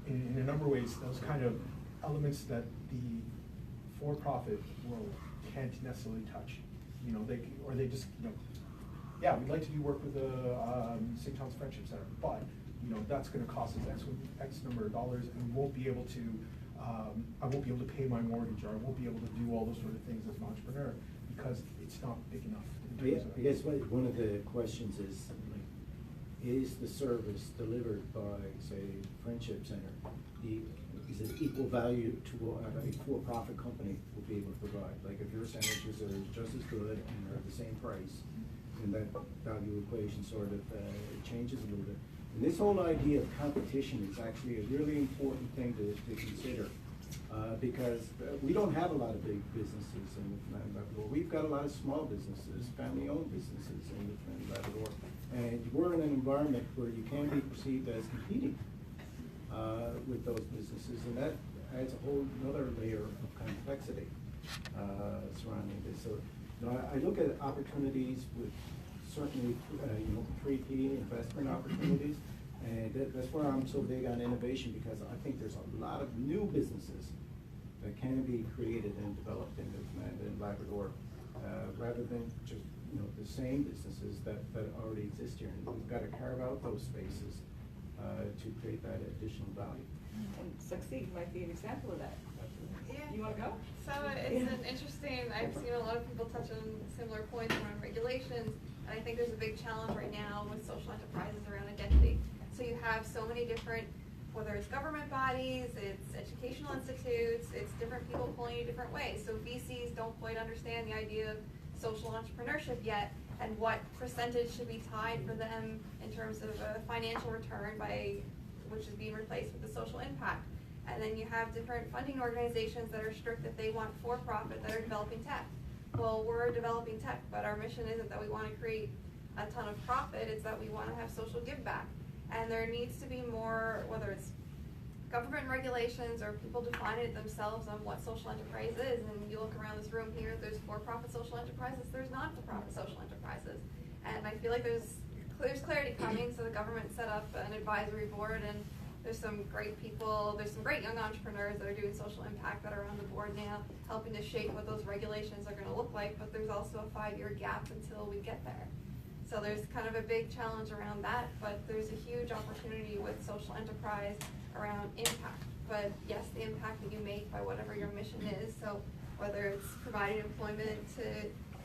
in a number of ways, those kind of elements that the for-profit world can't necessarily touch. You know, they just, you know, yeah, we'd like to do work with the St. John's Friendship Center, but you know, that's gonna cost us X number of dollars, and we won't be able to, I won't be able to pay my mortgage, or I won't be able to do all those sort of things as an entrepreneur, because it's not big enough. I guess one of the questions is, like, is the service delivered by, say, Friendship Center, is it equal value to what a for-profit company will be able to provide? Like, if your sandwiches are just as good and are the same price, and that value equation sort of changes a little bit. And this whole idea of competition is actually a really important thing to consider, because we don't have a lot of big businesses in Labrador. We've got a lot of small businesses, family-owned businesses in Labrador, and we're in an environment where you can be perceived as competing with those businesses, and that adds a whole another layer of complexity surrounding this. So, you know, I look at opportunities with certainly, you know, 3P investment opportunities, and that's where I'm so big on innovation, because I think there's a lot of new businesses that can be created and developed in Labrador, rather than just, you know, the same businesses that already exist here. And we've got to carve out those spaces to create that additional value. And Succeed might be an example of that. Yeah. You want to go? So it's an interesting, I've seen a lot of people touch on similar points around regulations, and I think there's a big challenge right now with social enterprises around identity. So you have so many different, whether it's government bodies, it's educational institutes, it's different people pulling you different ways. So VCs don't quite understand the idea of social entrepreneurship yet, and what percentage should be tied for them in terms of a financial return which is being replaced with the social impact. And then you have different funding organizations that are strict that they want for-profit that are developing tech. Well, we're developing tech, but our mission isn't that we want to create a ton of profit, it's that we want to have social give back. And there needs to be more, whether it's government regulations or people defining it themselves on what social enterprise is. And you look around this room here, there's for-profit social enterprises, there's not-for-profit social enterprises. And I feel like there's clarity coming, so the government set up an advisory board, and there's some great people, there's some great young entrepreneurs that are doing social impact that are on the board now, helping to shape what those regulations are gonna look like, but there's also a 5-year gap until we get there. So there's kind of a big challenge around that, but there's a huge opportunity with social enterprise around impact. But yes, the impact that you make by whatever your mission is, so whether it's providing employment to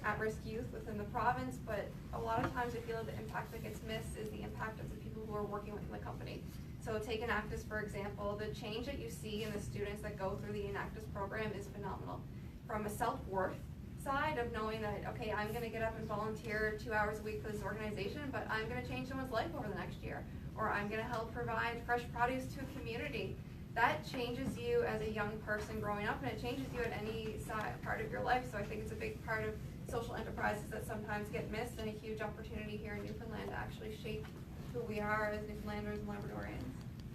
at-risk youth within the province, but a lot of times I feel the impact that gets missed is the impact of the people who are working within the company. So take Enactus, for example, the change that you see in the students that go through the Enactus program is phenomenal. From a self-worth side of knowing that, okay, I'm gonna get up and volunteer 2 hours a week for this organization, but I'm gonna change someone's life over the next year, or I'm gonna help provide fresh produce to a community. That changes you as a young person growing up, and it changes you at any part of your life. So I think it's a big part of social enterprises that sometimes get missed, and a huge opportunity here in Newfoundland to actually shape who we are as Newfoundlanders and Labradorians.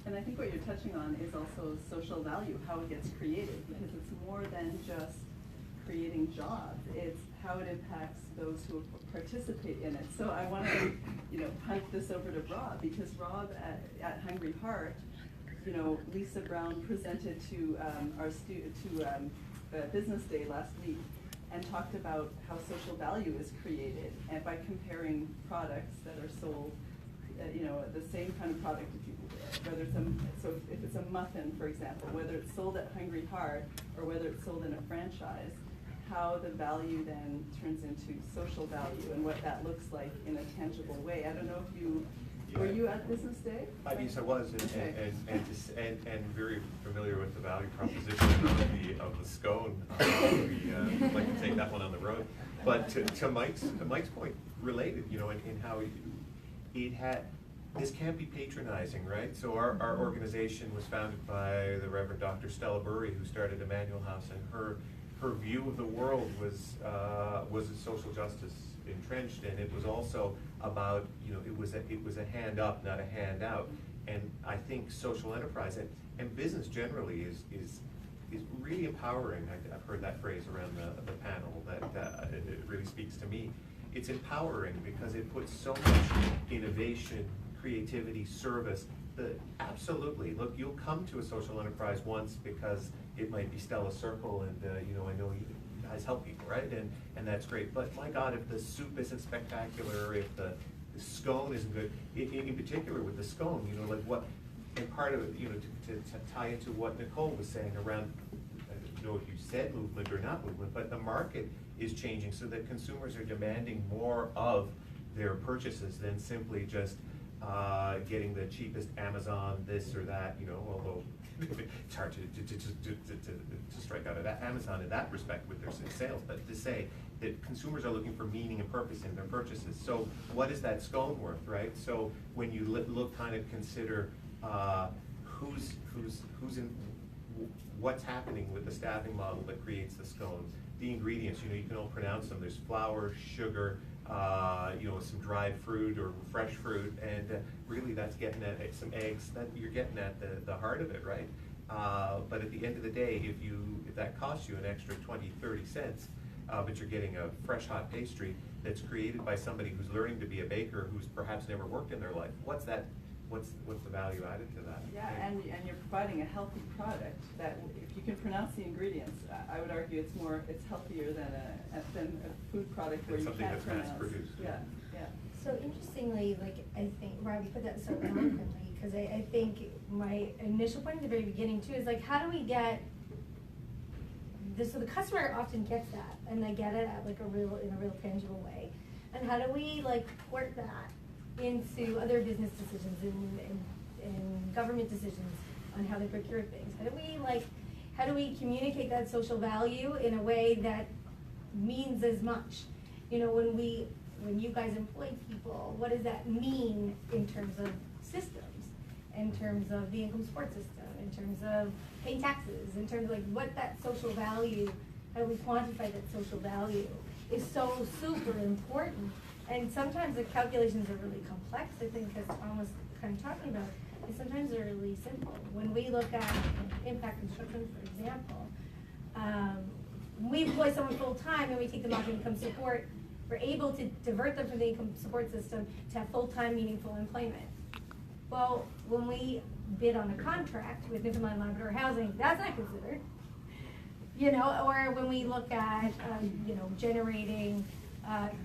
And I think what you're touching on is also social value, how it gets created, because it's more than just creating jobs, it's how it impacts those who participate in it. So I want to, punt this over to Rob, because Rob at Hungry Heart, Lisa Brown presented to Business Day last week and talked about how social value is created, and by comparing products that are sold, the same kind of product, if you will, whether it's if it's a muffin, for example, whether it's sold at Hungry Heart or whether it's sold in a franchise, how the value then turns into social value and what that looks like in a tangible way. I don't know if you, were you at Business Day? Yes, I was, and very familiar with the value proposition of the scone. We'd like to take that one on the road. But to Mike's point, related, in how this can't be patronizing, right? So our organization was founded by the Reverend Dr. Stella Burry, who started Emmanuel House, and her view of the world was a social justice entrenched, and it was also about, it was a hand up, not a handout. And I think social enterprise and business generally is really empowering. I've heard that phrase around the panel, that it really speaks to me. It's empowering because it puts so much innovation, creativity, service. Absolutely, look, you'll come to a social enterprise once because it might be Stella Circle, and I know you guys help people, right? And that's great. But my God, if the soup isn't spectacular, if the the scone isn't good. In particular with the scone, you know, like what, and part of it, you know, to tie into what Nicole was saying around, I don't know if you said movement or not movement, but the market is changing so that consumers are demanding more of their purchases than simply just getting the cheapest Amazon this or that, you know, although it's hard to strike out at Amazon in that respect with their sales, but to say that consumers are looking for meaning and purpose in their purchases. So what is that scone worth, right? So when you look, kind of consider who's in, what's happening with the staffing model that creates the scones, the ingredients, you know, you can all pronounce them. There's flour, sugar, you know, some dried fruit or fresh fruit, and really that's getting at some eggs. That you're getting at the heart of it, right? But at the end of the day, if that costs you an extra 20, 30 cents, but you're getting a fresh hot pastry that's created by somebody who's learning to be a baker who's perhaps never worked in their life, what's that? What's the value added to that? Yeah, and you're providing a healthy product that, if you can pronounce the ingredients, I would argue it's healthier than a food product where you can't pronounce. Something that's mass produced. Yeah, yeah. So interestingly, like, I think, Rob, you put that so eloquently, because I think my initial point at the very beginning too is like, how do we get this, so the customer often gets that, and they get it at like in a real tangible way, and how do we like port that into other business decisions and government decisions on how they procure things? How do we communicate that social value in a way that means as much? You know, when you guys employ people, what does that mean in terms of systems, in terms of the income support system, in terms of paying taxes, in terms of like what that social value, how we quantify that social value is so super important. And sometimes the calculations are really complex, I think, as Tom was kind of talking about, and sometimes they're really simple. When we look at impact construction, for example, when we employ someone full-time and we take them off income support, we're able to divert them from the income support system to have full-time meaningful employment. Well, when we bid on a contract with Newfoundland Labrador Housing, that's not considered. You know, or when we look at, you know, generating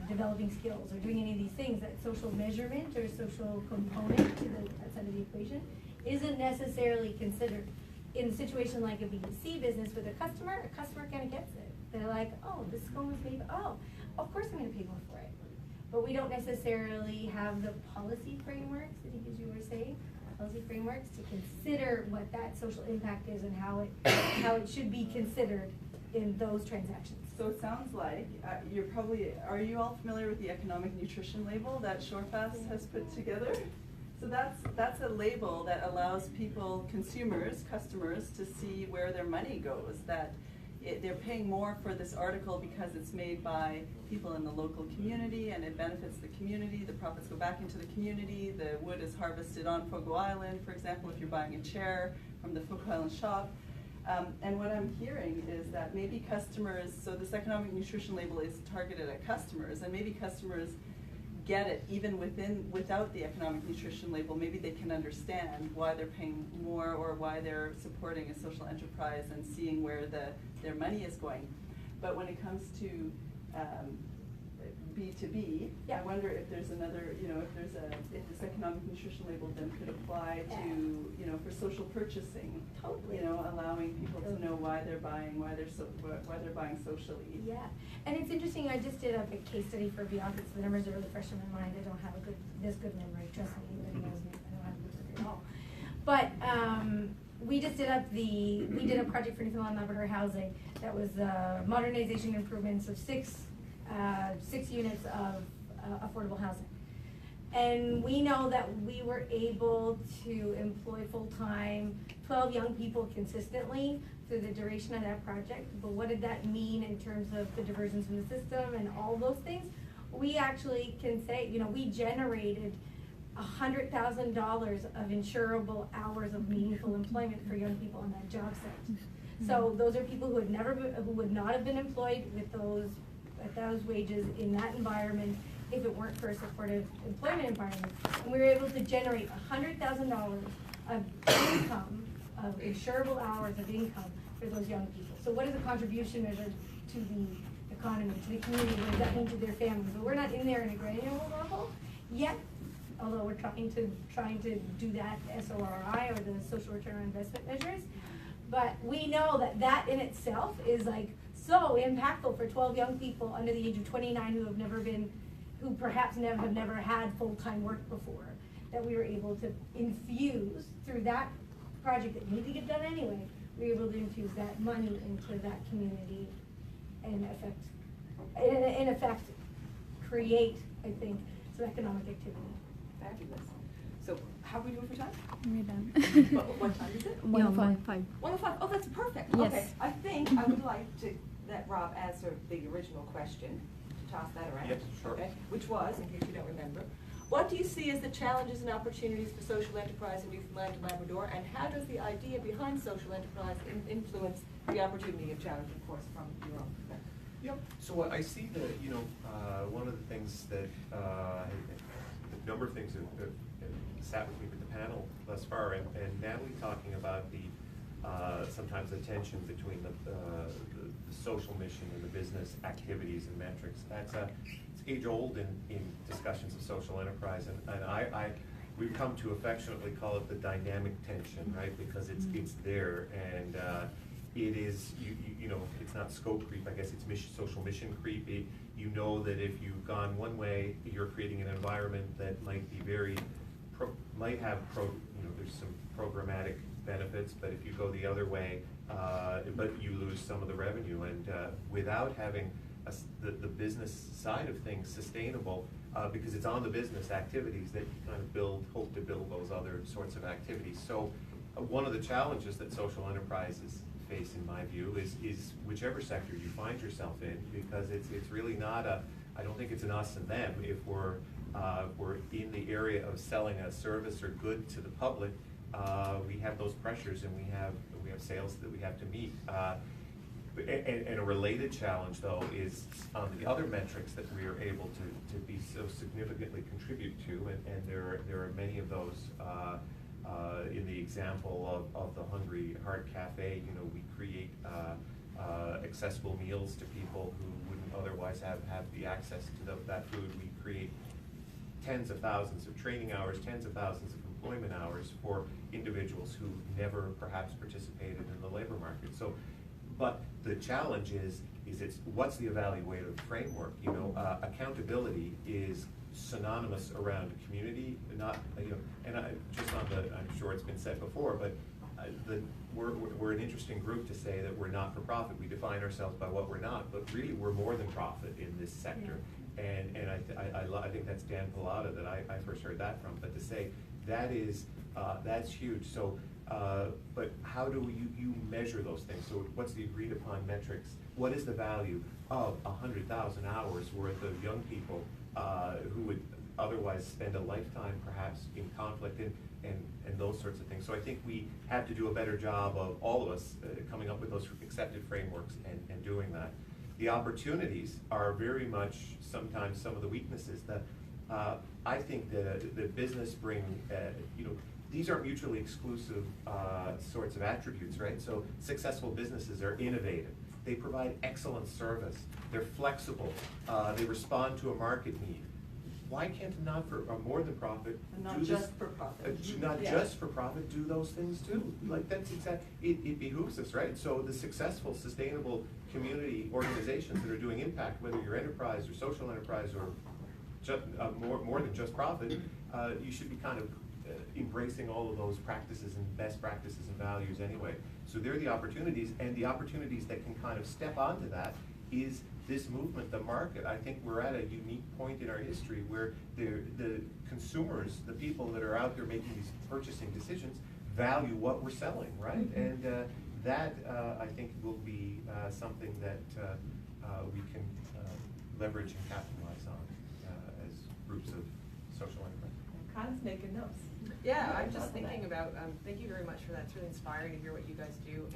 developing skills or doing any of these things, that social measurement or social component to that side of the equation isn't necessarily considered. In a situation like a B2C business with a customer kind of gets it. They're like, oh, this scone was made, oh, of course I'm going to pay more for it. But we don't necessarily have the policy frameworks, I think as you were saying, policy frameworks to consider what that social impact is and how it should be considered in those transactions. So it sounds like are you all familiar with the economic nutrition label that SureFast has put together? So that's a label that allows people, customers, to see where their money goes, that they're paying more for this article because it's made by people in the local community and it benefits the community. The profits go back into the community. The wood is harvested on Fogo Island, for example, if you're buying a chair from the Fogo Island shop. And what I'm hearing is that maybe customers, so this economic nutrition label is targeted at customers, and maybe customers get it even without the economic nutrition label. Maybe they can understand why they're paying more or why they're supporting a social enterprise and seeing where their money is going. But when it comes to B2B, I wonder if there's another, you know, if this economic nutrition label then could apply to, you know, for social purchasing. Totally. You know, allowing people to know why they're buying, why they're buying socially. Yeah, and it's interesting. I just did a big case study for Beyond. So the numbers are really fresh in my mind. I don't have this good memory. Trust me, anybody knows me. I don't have a good memory at all. But we just did a project for Newfoundland Labrador Housing that was modernization improvements of six units of affordable housing. And we know that we were able to employ full-time 12 young people consistently through the duration of that project. But what did that mean in terms of the diversions from the system and all those things? We actually can say, you know, we generated $100,000 of insurable hours of meaningful employment for young people on that job site. So those are people who would not have been employed with at those wages in that environment if it weren't for a supportive employment environment. And we were able to generate $100,000 of income, of insurable hours of income for those young people. So what is the contribution measure to the economy, to the community? What does that mean to their families? But we're not in there in a granular level. yet, although we're trying to do that SORI, or the social return on investment measures. But we know that in itself is like so impactful for 12 young people under the age of 29 who perhaps have never had full-time work before, that we were able to infuse through that project that needed to get done anyway. We were able to infuse that money into that community and in effect create, I think, some economic activity. Fabulous. So how are we doing for time? We're done. What time is it? 1:05. 1:05. Oh, that's perfect. Yes. Okay. I think I would like to let Rob answer the original question, to toss that around. Yes, sure. Okay. Which was, in case you don't remember, what do you see as the challenges and opportunities for social enterprise in Newfoundland and Labrador, and how does the idea behind social enterprise influence the opportunity and challenge, of course, from your own perspective? Yep. So I see that, one of the things that, a number of things that sat with me with the panel thus far, and Natalie talking about the, sometimes the tension between the social mission and the business activities and metrics. It's age old in discussions of social enterprise, and we've come to affectionately call it the dynamic tension, right? Because it's there, and it is, it's not scope creep, I guess it's social mission creep. You know that if you've gone one way, you're creating an environment that might be might have there's some programmatic benefits, but if you go the other way, but you lose some of the revenue, and without having the business side of things sustainable, because it's on the business activities that you kind of hope to build those other sorts of activities. So one of the challenges that social enterprises face, in my view, is whichever sector you find yourself in, because it's really not I don't think it's an us and them. If we're in the area of selling a service or good to the public, we have those pressures, and we have sales that we have to meet. And a related challenge, though, is on the other metrics that we are able to be so significantly contribute to, and there are many of those. In the example of the Hungry Heart Cafe, we create accessible meals to people who wouldn't otherwise have the access to that food. We create tens of thousands of training hours, tens of thousands of employment hours for individuals who never perhaps participated in the labor market. So, but the challenge is it's what's the evaluative framework? Accountability is synonymous around community, not and I'm sure it's been said before, but we're an interesting group to say that we're not for profit. We define ourselves by what we're not, but really we're more than profit in this sector. Yeah. And I think that's Dan Pilata that I first heard that from. But to say that is that's huge. So, but how do you measure those things? So what's the agreed upon metrics? What is the value of 100,000 hours worth of young people who would otherwise spend a lifetime perhaps in conflict and those sorts of things? So I think we have to do a better job of all of us coming up with those accepted frameworks and doing that. The opportunities are very much sometimes some of the weaknesses that I think that the business bring, these aren't mutually exclusive sorts of attributes, right? So successful businesses are innovative. They provide excellent service. They're flexible. They respond to a market need. Why can't a more than profit not just for profit just for profit do those things too? Like that's it behooves us, right? So the successful, sustainable community organizations that are doing impact, whether you're enterprise or social enterprise or just more than just profit, you should be kind of embracing all of those practices and best practices and values anyway. So they're the opportunities, and the opportunities that can kind of step onto that is this movement, the market. I think we're at a unique point in our history where the consumers, the people that are out there making these purchasing decisions, value what we're selling, right? Mm-hmm. And that I think will be something that we can leverage and capitalize on as groups of social enterprise. Connor's making notes. Yeah, I'm just thinking about, thank you very much for that. It's really inspiring to hear what you guys do.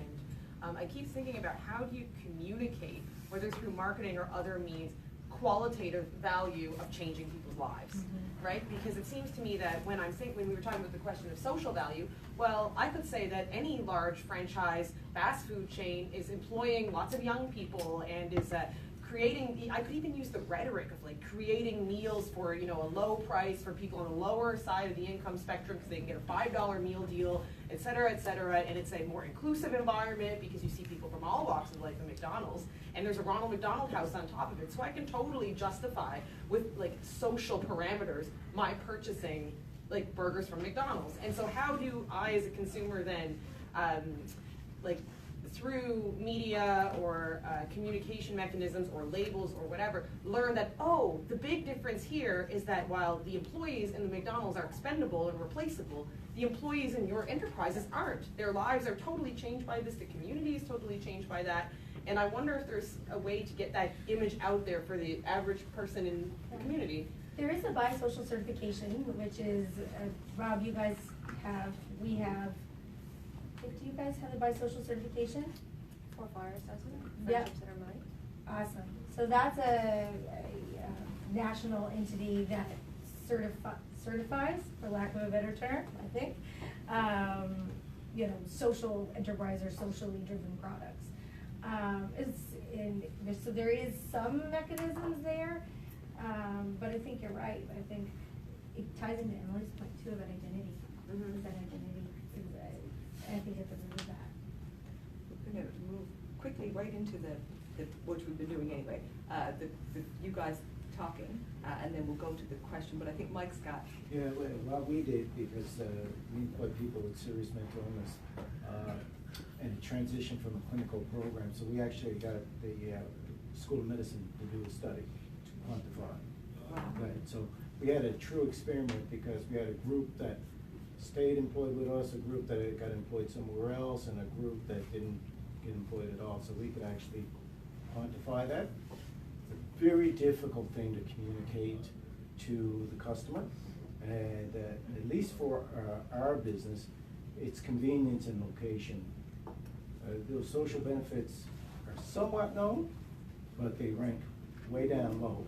And I keep thinking about how do you communicate, whether through marketing or other means, qualitative value of changing people's lives, right? Because it seems to me that when we were talking about the question of social value, well, I could say that any large franchise fast food chain is employing lots of young people and is creating, I could even use the rhetoric of like creating meals for, you know, a low price for people on the lower side of the income spectrum because they can get a $5 meal deal, et cetera, and it's a more inclusive environment because you see people from all walks of life at McDonald's, and there's a Ronald McDonald House on top of it, so I can totally justify with like social parameters my purchasing like burgers from McDonald's. And so how do I as a consumer then, like through media or communication mechanisms or labels or whatever, learn that, oh, the big difference here is that while the employees in the McDonald's are expendable and replaceable, the employees in your enterprises aren't. Their lives are totally changed by this, the community is totally changed by that, and I wonder if there's a way to get that image out there for the average person in the community. There is a bi-social certification, which is, Rob, you guys have, we have, do you guys have the bi-social certification? For Fires, doesn't it? Yeah. Friendships that are mine. Awesome. So that's a national entity that certifies, for lack of a better term, I think, you know, social enterprise or socially driven products. So there is some mechanisms there, but I think you're right. I think it ties into Emily's point too about identity. Mm-hmm. That identity is, I think at the root of that. We're going to move quickly right into which we've been doing anyway, you guys talking, and then we'll go to the question, but I think Mike's got. Yeah, well, what we did, because we employ people with serious mental illness, and transitioned from a clinical program, so we actually got the School of Medicine to do a study to quantify. Wow. Right, so we had a true experiment because we had a group that stayed employed with us, a group that got employed somewhere else, and a group that didn't get employed at all, so we could actually quantify that. It's a very difficult thing to communicate to the customer, and at least for our business, it's convenience and location. Those social benefits are somewhat known, but they rank way down low.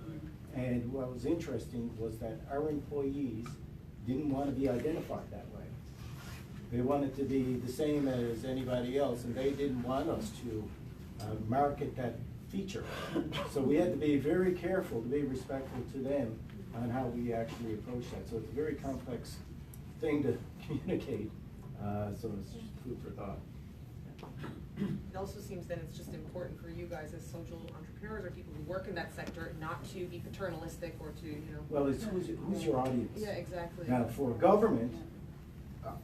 And what was interesting was that our employees didn't want to be identified that way. They wanted to be the same as anybody else, and they didn't want us to market that feature. So we had to be very careful to be respectful to them on how we actually approach that. So it's a very complex thing to communicate, so it's just food for thought. It also seems that it's just important for you guys as social entrepreneurs or people who work in that sector not to be paternalistic or to, you know. Well, it's who's your audience? Yeah, exactly. Now, for government,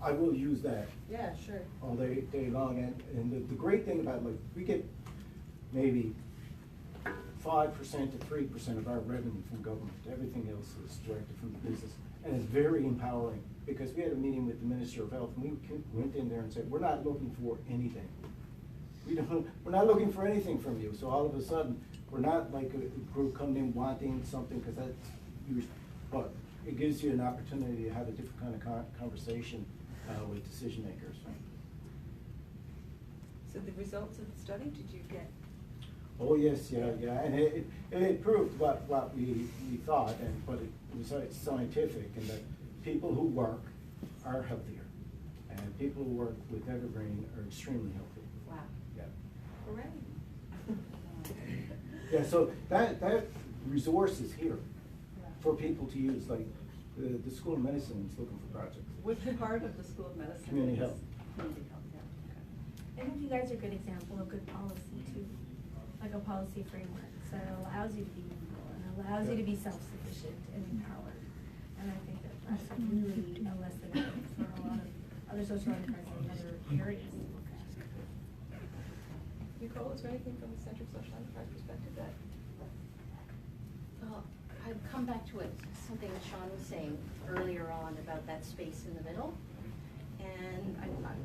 I will use that Yeah, sure. all day long. And the great thing about, like, we get maybe 5% to 3% of our revenue from government. Everything else is directed from the business. And it's very empowering because we had a meeting with the Minister of Health and we went in there and said, we're not looking for anything. We're not looking for anything from you. So all of a sudden, we're not like a group coming in wanting something because that's usually, but it gives you an opportunity to have a different kind of conversation with decision makers. So the results of the study, did you get? Oh, yes, yeah, and it proved what we thought, but it was scientific, and that people who work are healthier, and people who work with Evergreen are extremely healthy. Wow. Yeah. Hooray. Yeah, so that resource is here for people to use, like the School of Medicine is looking for projects. Which part of the School of Medicine? Community health. Community health, yeah, I think you guys are a good example of good policy too, like a policy framework. So it allows you to be nimble and allows you to be self-sufficient and empowered. And I think that that's really a lesson for a lot of other social enterprises in other areas to look at. Nicole, is there anything from the Center of Social Enterprise perspective that? Well, I'd come back to it, something that Sean was saying earlier on about that space in the middle. And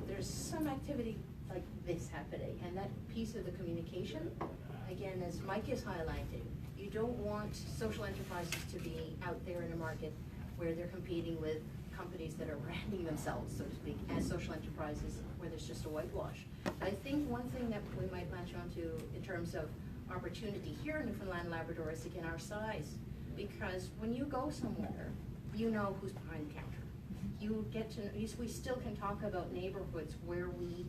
there's some activity like this happening, and that piece of the communication, again, as Mike is highlighting, you don't want social enterprises to be out there in a market where they're competing with companies that are branding themselves, so to speak, as social enterprises, where there's just a whitewash. I think one thing that we might latch onto in terms of opportunity here in Newfoundland and Labrador is, again, our size. Because when you go somewhere, you know who's behind the counter. You get to, we still can talk about neighborhoods where we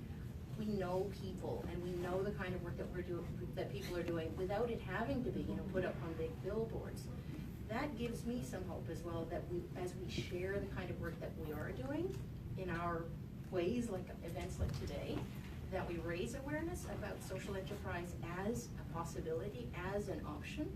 we know people and we know the kind of work that we're doing, that people are doing, without it having to be, you know, put up on big billboards. That gives me some hope as well, that we, as we share the kind of work that we are doing in our ways, like events like today, that we raise awareness about social enterprise as a possibility, as an option.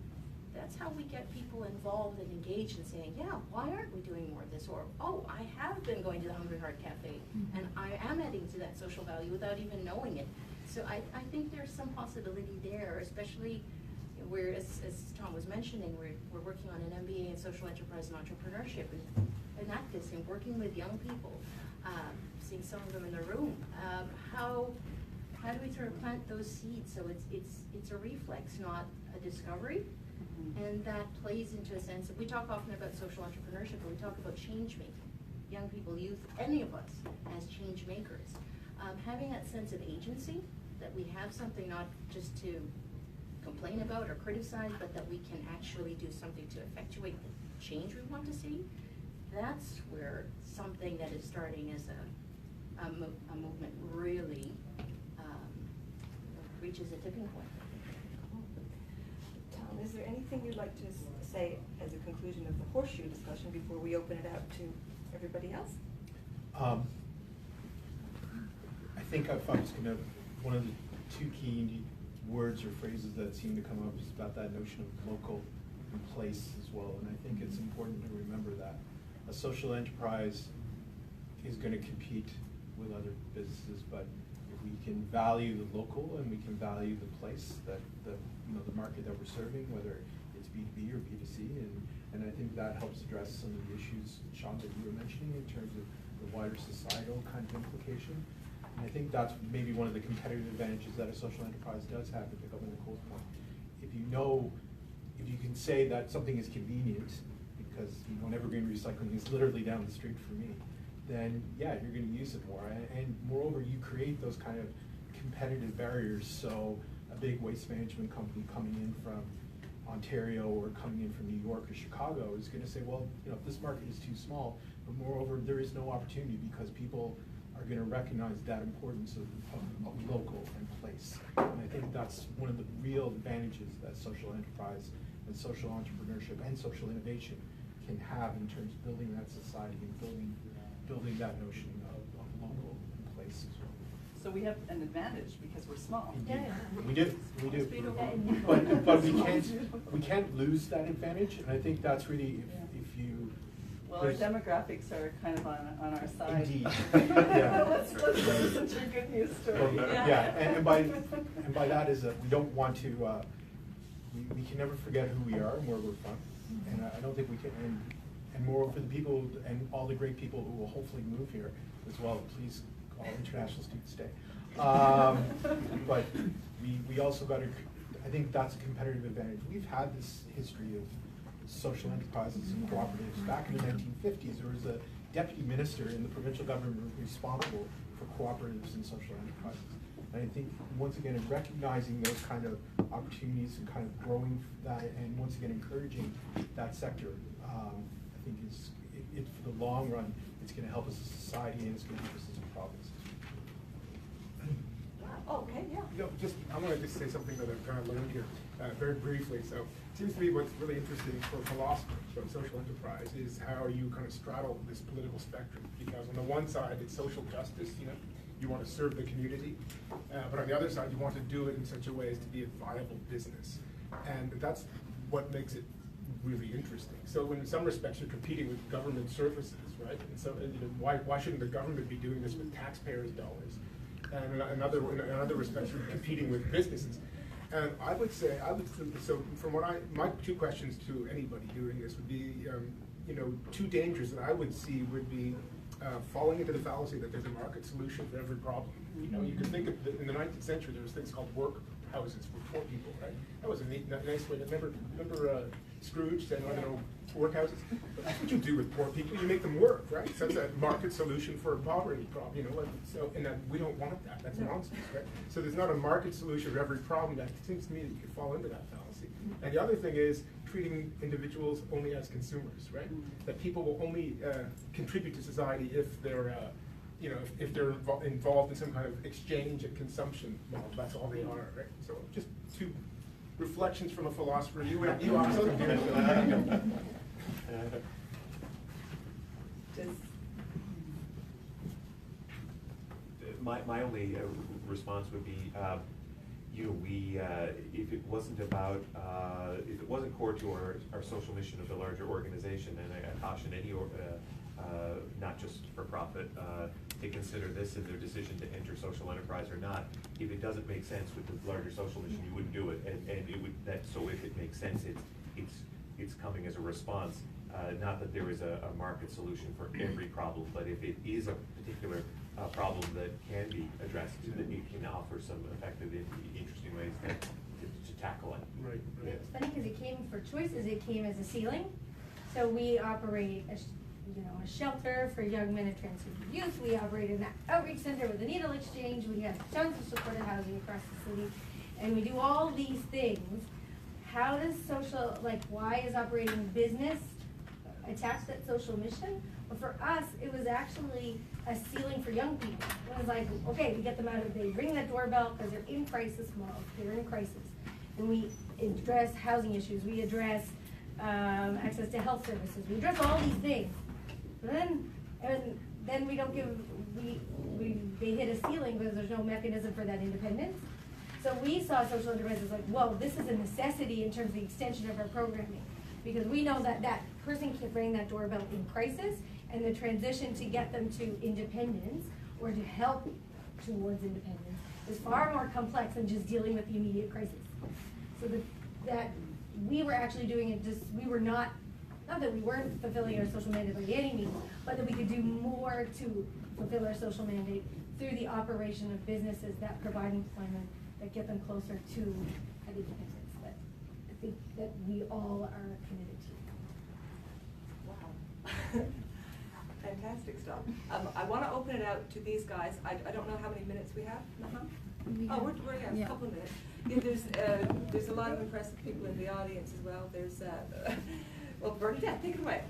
That's how we get people involved and engaged and saying, yeah, why aren't we doing more of this? Or, oh, I have been going to the Hungry Heart Cafe and I am adding to that social value without even knowing it. So I think there's some possibility there, especially where, as Tom was mentioning, we're working on an MBA in social enterprise and entrepreneurship, and at this, and working with young people, seeing some of them in the room. How do we sort of plant those seeds so it's a reflex, not a discovery? And that plays into a sense of, we talk often about social entrepreneurship, but we talk about change making. Young people, youth, any of us as change makers. Having that sense of agency, that we have something not just to complain about or criticize, but that we can actually do something to effectuate the change we want to see, that's where something that is starting as a movement really reaches a tipping point. Tom, is there anything you'd like to say as a conclusion of the horseshoe discussion before we open it out to everybody else? I think if I was going to, one of the two key words or phrases that seem to come up is about that notion of local and place as well. And I think it's important to remember that a social enterprise is going to compete with other businesses, but if we can value the local and we can value the place, that the market that we're serving, whether it's B2B or B2C, and I think that helps address some of the issues, Sean, that you were mentioning in terms of the wider societal kind of implication. And I think that's maybe one of the competitive advantages that a social enterprise does have, to pick up on Nicole's point. If you can say that something is convenient, because evergreen recycling is literally down the street for me, then yeah, you're going to use it more. And moreover, you create those kind of competitive barriers. So a big waste management company coming in from Ontario or coming in from New York or Chicago is going to say, well, this market is too small, but moreover, there is no opportunity because people are going to recognize that importance of local and place. And I think that's one of the real advantages that social enterprise and social entrepreneurship and social innovation can have in terms of building that society and building that notion of local and place as well. So we have an advantage because we're small. Indeed. We do. But we can't lose that advantage, and I think that's really if you. Well, our demographics are kind of on our side. Indeed. Yeah. Let's say such a good news story. Well, yeah, and by that is that we don't want to. We can never forget who we are and where we're from, and I don't think we can. And moreover, the people and all the great people who will hopefully move here as well. Please, all international students stay. But we also got to. I think that's a competitive advantage. We've had this history of social enterprises and cooperatives. Back in the 1950s, there was a deputy minister in the provincial government responsible for cooperatives and social enterprises. And I think, once again, in recognizing those kind of opportunities and kind of growing that, and once again, encouraging that sector, I think for the long run, it's going to help us as a society and it's going to help us as a province. Oh, okay, yeah. I want to just say something that I've kind of learned here very briefly. So it seems to me what's really interesting for philosophers about social enterprise is how you kind of straddle this political spectrum. Because on the one side, it's social justice, you want to serve the community, but on the other side, you want to do it in such a way as to be a viable business. And that's what makes it really interesting. So in some respects, you're competing with government services, right? And so why shouldn't the government be doing this with taxpayers' dollars? And in other respects, you're competing with businesses. And I would say, so from my two questions to anybody doing this would be, two dangers that I would see would be falling into the fallacy that there's a market solution for every problem. You can think of, in the 19th century, there was things called workhouses for poor people, right? That was a nice way to, remember Scrooge said, workhouses? That's what you do with poor people, you make them work, right? So that's a market solution for a poverty problem, and that we don't want that, that's nonsense, right? So there's not a market solution for every problem. That seems to me that you could fall into that fallacy. And the other thing is treating individuals only as consumers, right? That people will only contribute to society if they're you know, if they're involved in some kind of exchange and consumption, well, that's all they are, right? So just two reflections from a philosopher. You also My only response would be, you know, if it wasn't about, if it wasn't core to our social mission of the larger organization, and I caution any, not just for profit, to consider this in their decision to enter social enterprise or not. If it doesn't make sense with the larger social mission, you wouldn't do it, and it would, so if it makes sense, it's coming as a response. Not that there is a market solution for every problem, but if it is a particular problem that can be addressed, that it can offer some effective, interesting ways to tackle it. Right. Yeah. It's funny because it came for choices, it came as a ceiling. So we operate a shelter for young men and transgender youth. We operate an outreach center with a needle exchange. We have tons of supported housing across the city. And we do all these things. How does why is operating business attached to that social mission? But for us, it was actually a ceiling for young people. It was like, okay, we get them out of, they ring that doorbell because they're in crisis mode, they're in crisis. And we address housing issues, we address access to health services, we address all these things. But then we don't give, they hit a ceiling because there's no mechanism for that independence. So we saw social enterprise as like, whoa, this is a necessity in terms of the extension of our programming. Because we know that that person can ring that doorbell in crisis, and the transition to get them to independence or to help towards independence is far more complex than just dealing with the immediate crisis. So that we were actually doing it we were not that we weren't fulfilling our social mandate by any means, but that we could do more to fulfill our social mandate through the operation of businesses that provide employment, that get them closer to independence, that I think that we all are committed to. Wow. Fantastic stuff. I want to open it out to these guys. I don't know how many minutes we have. We're a couple of minutes. Yeah, there's a lot of impressive people in the audience as well. There's well, Bernadette, take it away.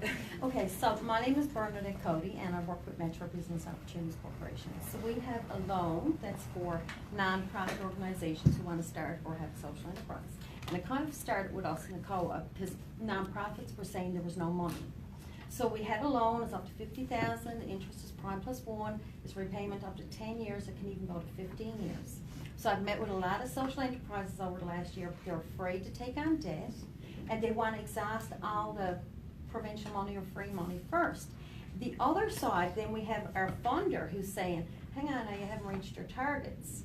Okay, so my name is Bernadette Cody, and I work with Metro Business Opportunities Corporation. So we have a loan that's for nonprofit organizations who want to start or have social enterprise. And it kind of started with us in the co-op because nonprofits were saying there was no money. So we had a loan, it's up to $50,000, the interest is prime plus 1, it's repayment up to 10 years, it can even go to 15 years. So I've met with a lot of social enterprises over the last year, they're afraid to take on debt, and they want to exhaust all the provincial money or free money first. The other side, then we have our funder who's saying, hang on, now you haven't reached your targets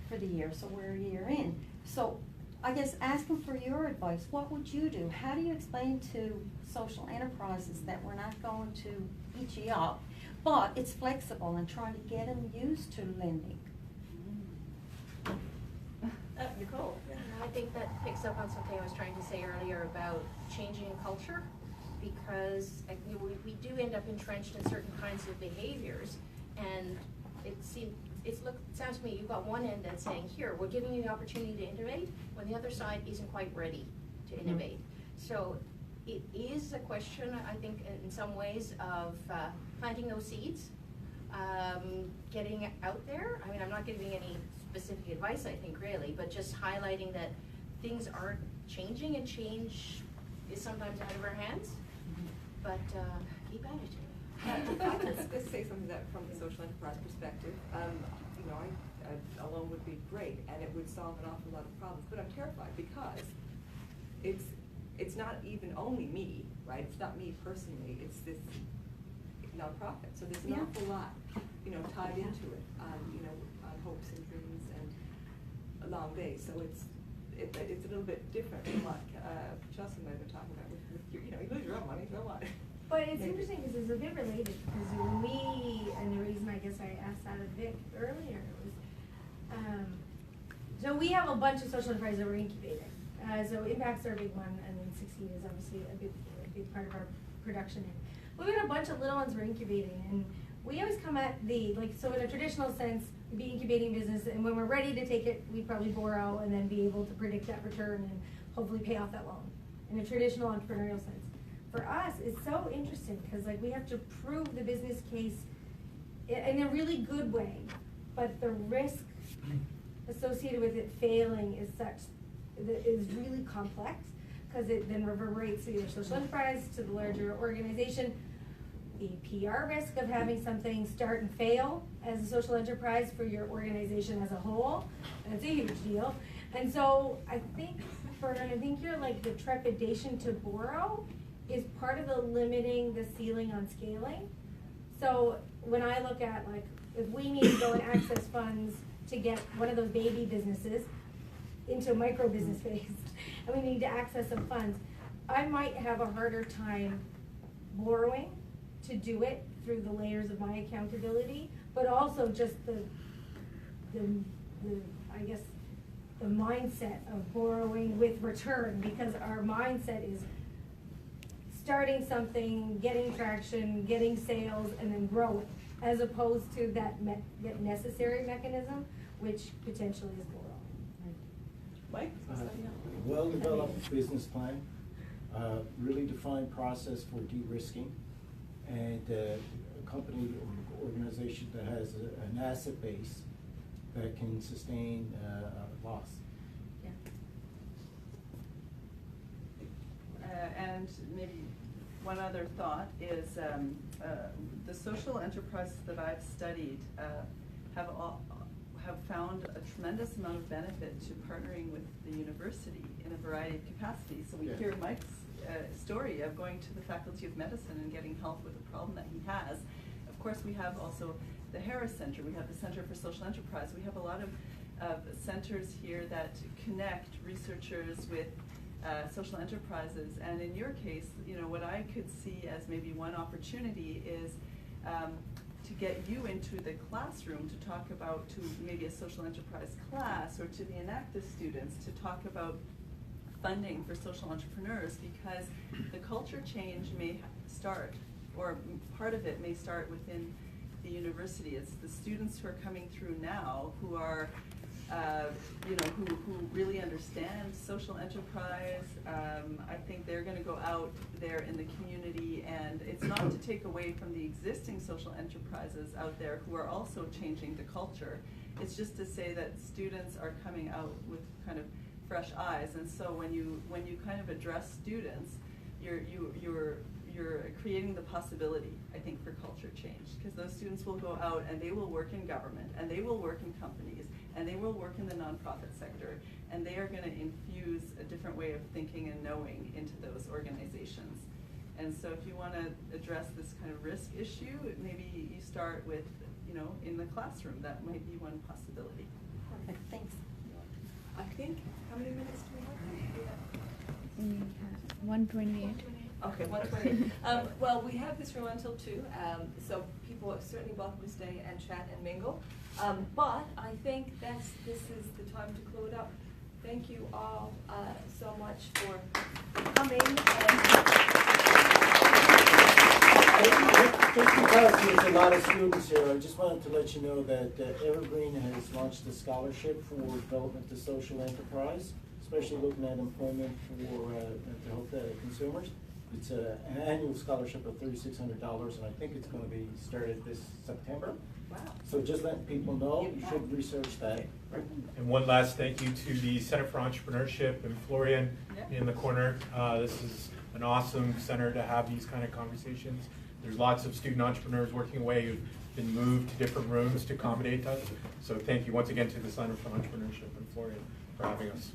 for the year, so we're a year in. So I guess asking for your advice, what would you do? How do you explain to social enterprises that we're not going to eat you up, but it's flexible and trying to get them used to lending? Nicole. I think that picks up on something I was trying to say earlier about changing culture, because we do end up entrenched in certain kinds of behaviors, and it sounds to me you've got one end that's saying, here, we're giving you the opportunity to innovate, when the other side isn't quite ready to innovate. So it is a question, I think, in some ways of planting those seeds, getting out there. I mean, I'm not giving any specific advice, I think, really, but just highlighting that things are changing, and change is sometimes out of our hands, but keep at it. Let's say something that from the social enterprise perspective, you know, a loan would be great, and it would solve an awful lot of problems, but I'm terrified because it's not even only me, right? It's not me personally, it's this nonprofit, so there's an awful lot, you know, tied into it, you know, on hopes and dreams and a long day, so it's a little bit different from what Chelsea might have been talking about with your, you know, you lose your own money, so what? But it's interesting because it's a bit related, because and the reason I guess I asked that of Vic earlier was, so we have a bunch of social enterprises that we're incubating. So Impact's our big one, and then Succeed is obviously a big part of our production. But we got a bunch of little ones we're incubating, and we always come at so in a traditional sense, we'd be incubating business, and when we're ready to take it, we'd probably borrow and then be able to predict that return and hopefully pay off that loan in a traditional entrepreneurial sense. For us, it's so interesting because we have to prove the business case in a really good way, but the risk associated with it failing is such, that is really complex, because it then reverberates to your social enterprise, to the larger organization. The PR risk of having something start and fail as a social enterprise for your organization as a whole, that's a huge deal. And so I think, Bernard, I think you're like the trepidation to borrow is part of the limiting the ceiling on scaling. So when I look at, like, if we need to go and access funds to get one of those baby businesses into a micro business phase, and we need to access some funds, I might have a harder time borrowing to do it through the layers of my accountability, but also just the I guess the mindset of borrowing with return, because our mindset is starting something, getting traction, getting sales, and then growing, as opposed to that necessary mechanism, which potentially is borrowing. Mike? Well-developed business plan, really defined process for de-risking, and a company or organization that has an asset base that can sustain loss. Yeah. And maybe one other thought is the social enterprises that I've studied have found a tremendous amount of benefit to partnering with the university in a variety of capacities. So we hear Mike's story of going to the Faculty of Medicine and getting help with a problem that he has. Of course, we have also the Harris Center, we have the Center for Social Enterprise, we have a lot of centers here that connect researchers with social enterprises. And in your case, you know, what I could see as maybe one opportunity is to get you into the classroom to talk about, to maybe a social enterprise class, or to the Enactus students to talk about funding for social entrepreneurs, because the culture change may start, or part of it may start within the university. It's the students who are coming through now who are, you know, who really understand social enterprise. I think they're going to go out there in the community, and it's not to take away from the existing social enterprises out there who are also changing the culture. It's just to say that students are coming out with kind of fresh eyes, and so when you kind of address students, you're creating the possibility, I think, for culture change, because those students will go out and they will work in government, and they will work in companies, and they will work in the nonprofit sector, and they are going to infuse a different way of thinking and knowing into those organizations. And so if you want to address this kind of risk issue, maybe you start with, you know, in the classroom. That might be one possibility. Perfect, thanks. I think, how many minutes do we have? 128. Okay, 1:20. Well, we have this room until 2, so people are certainly welcome to stay and chat and mingle. But I think this is the time to close up. Thank you all so much for coming. Just because there's a lot of students here, I just wanted to let you know that Evergreen has launched a scholarship for development of social enterprise, especially looking at employment for to help consumers. It's an annual scholarship of $3,600, and I think it's going to be started this September. Wow. So just letting people know, you should research that. And one last thank you to the Center for Entrepreneurship and Florian in the corner. This is an awesome center to have these kind of conversations. There's lots of student entrepreneurs working away who've been moved to different rooms to accommodate us. So thank you once again to the Center for Entrepreneurship and Florian for having us.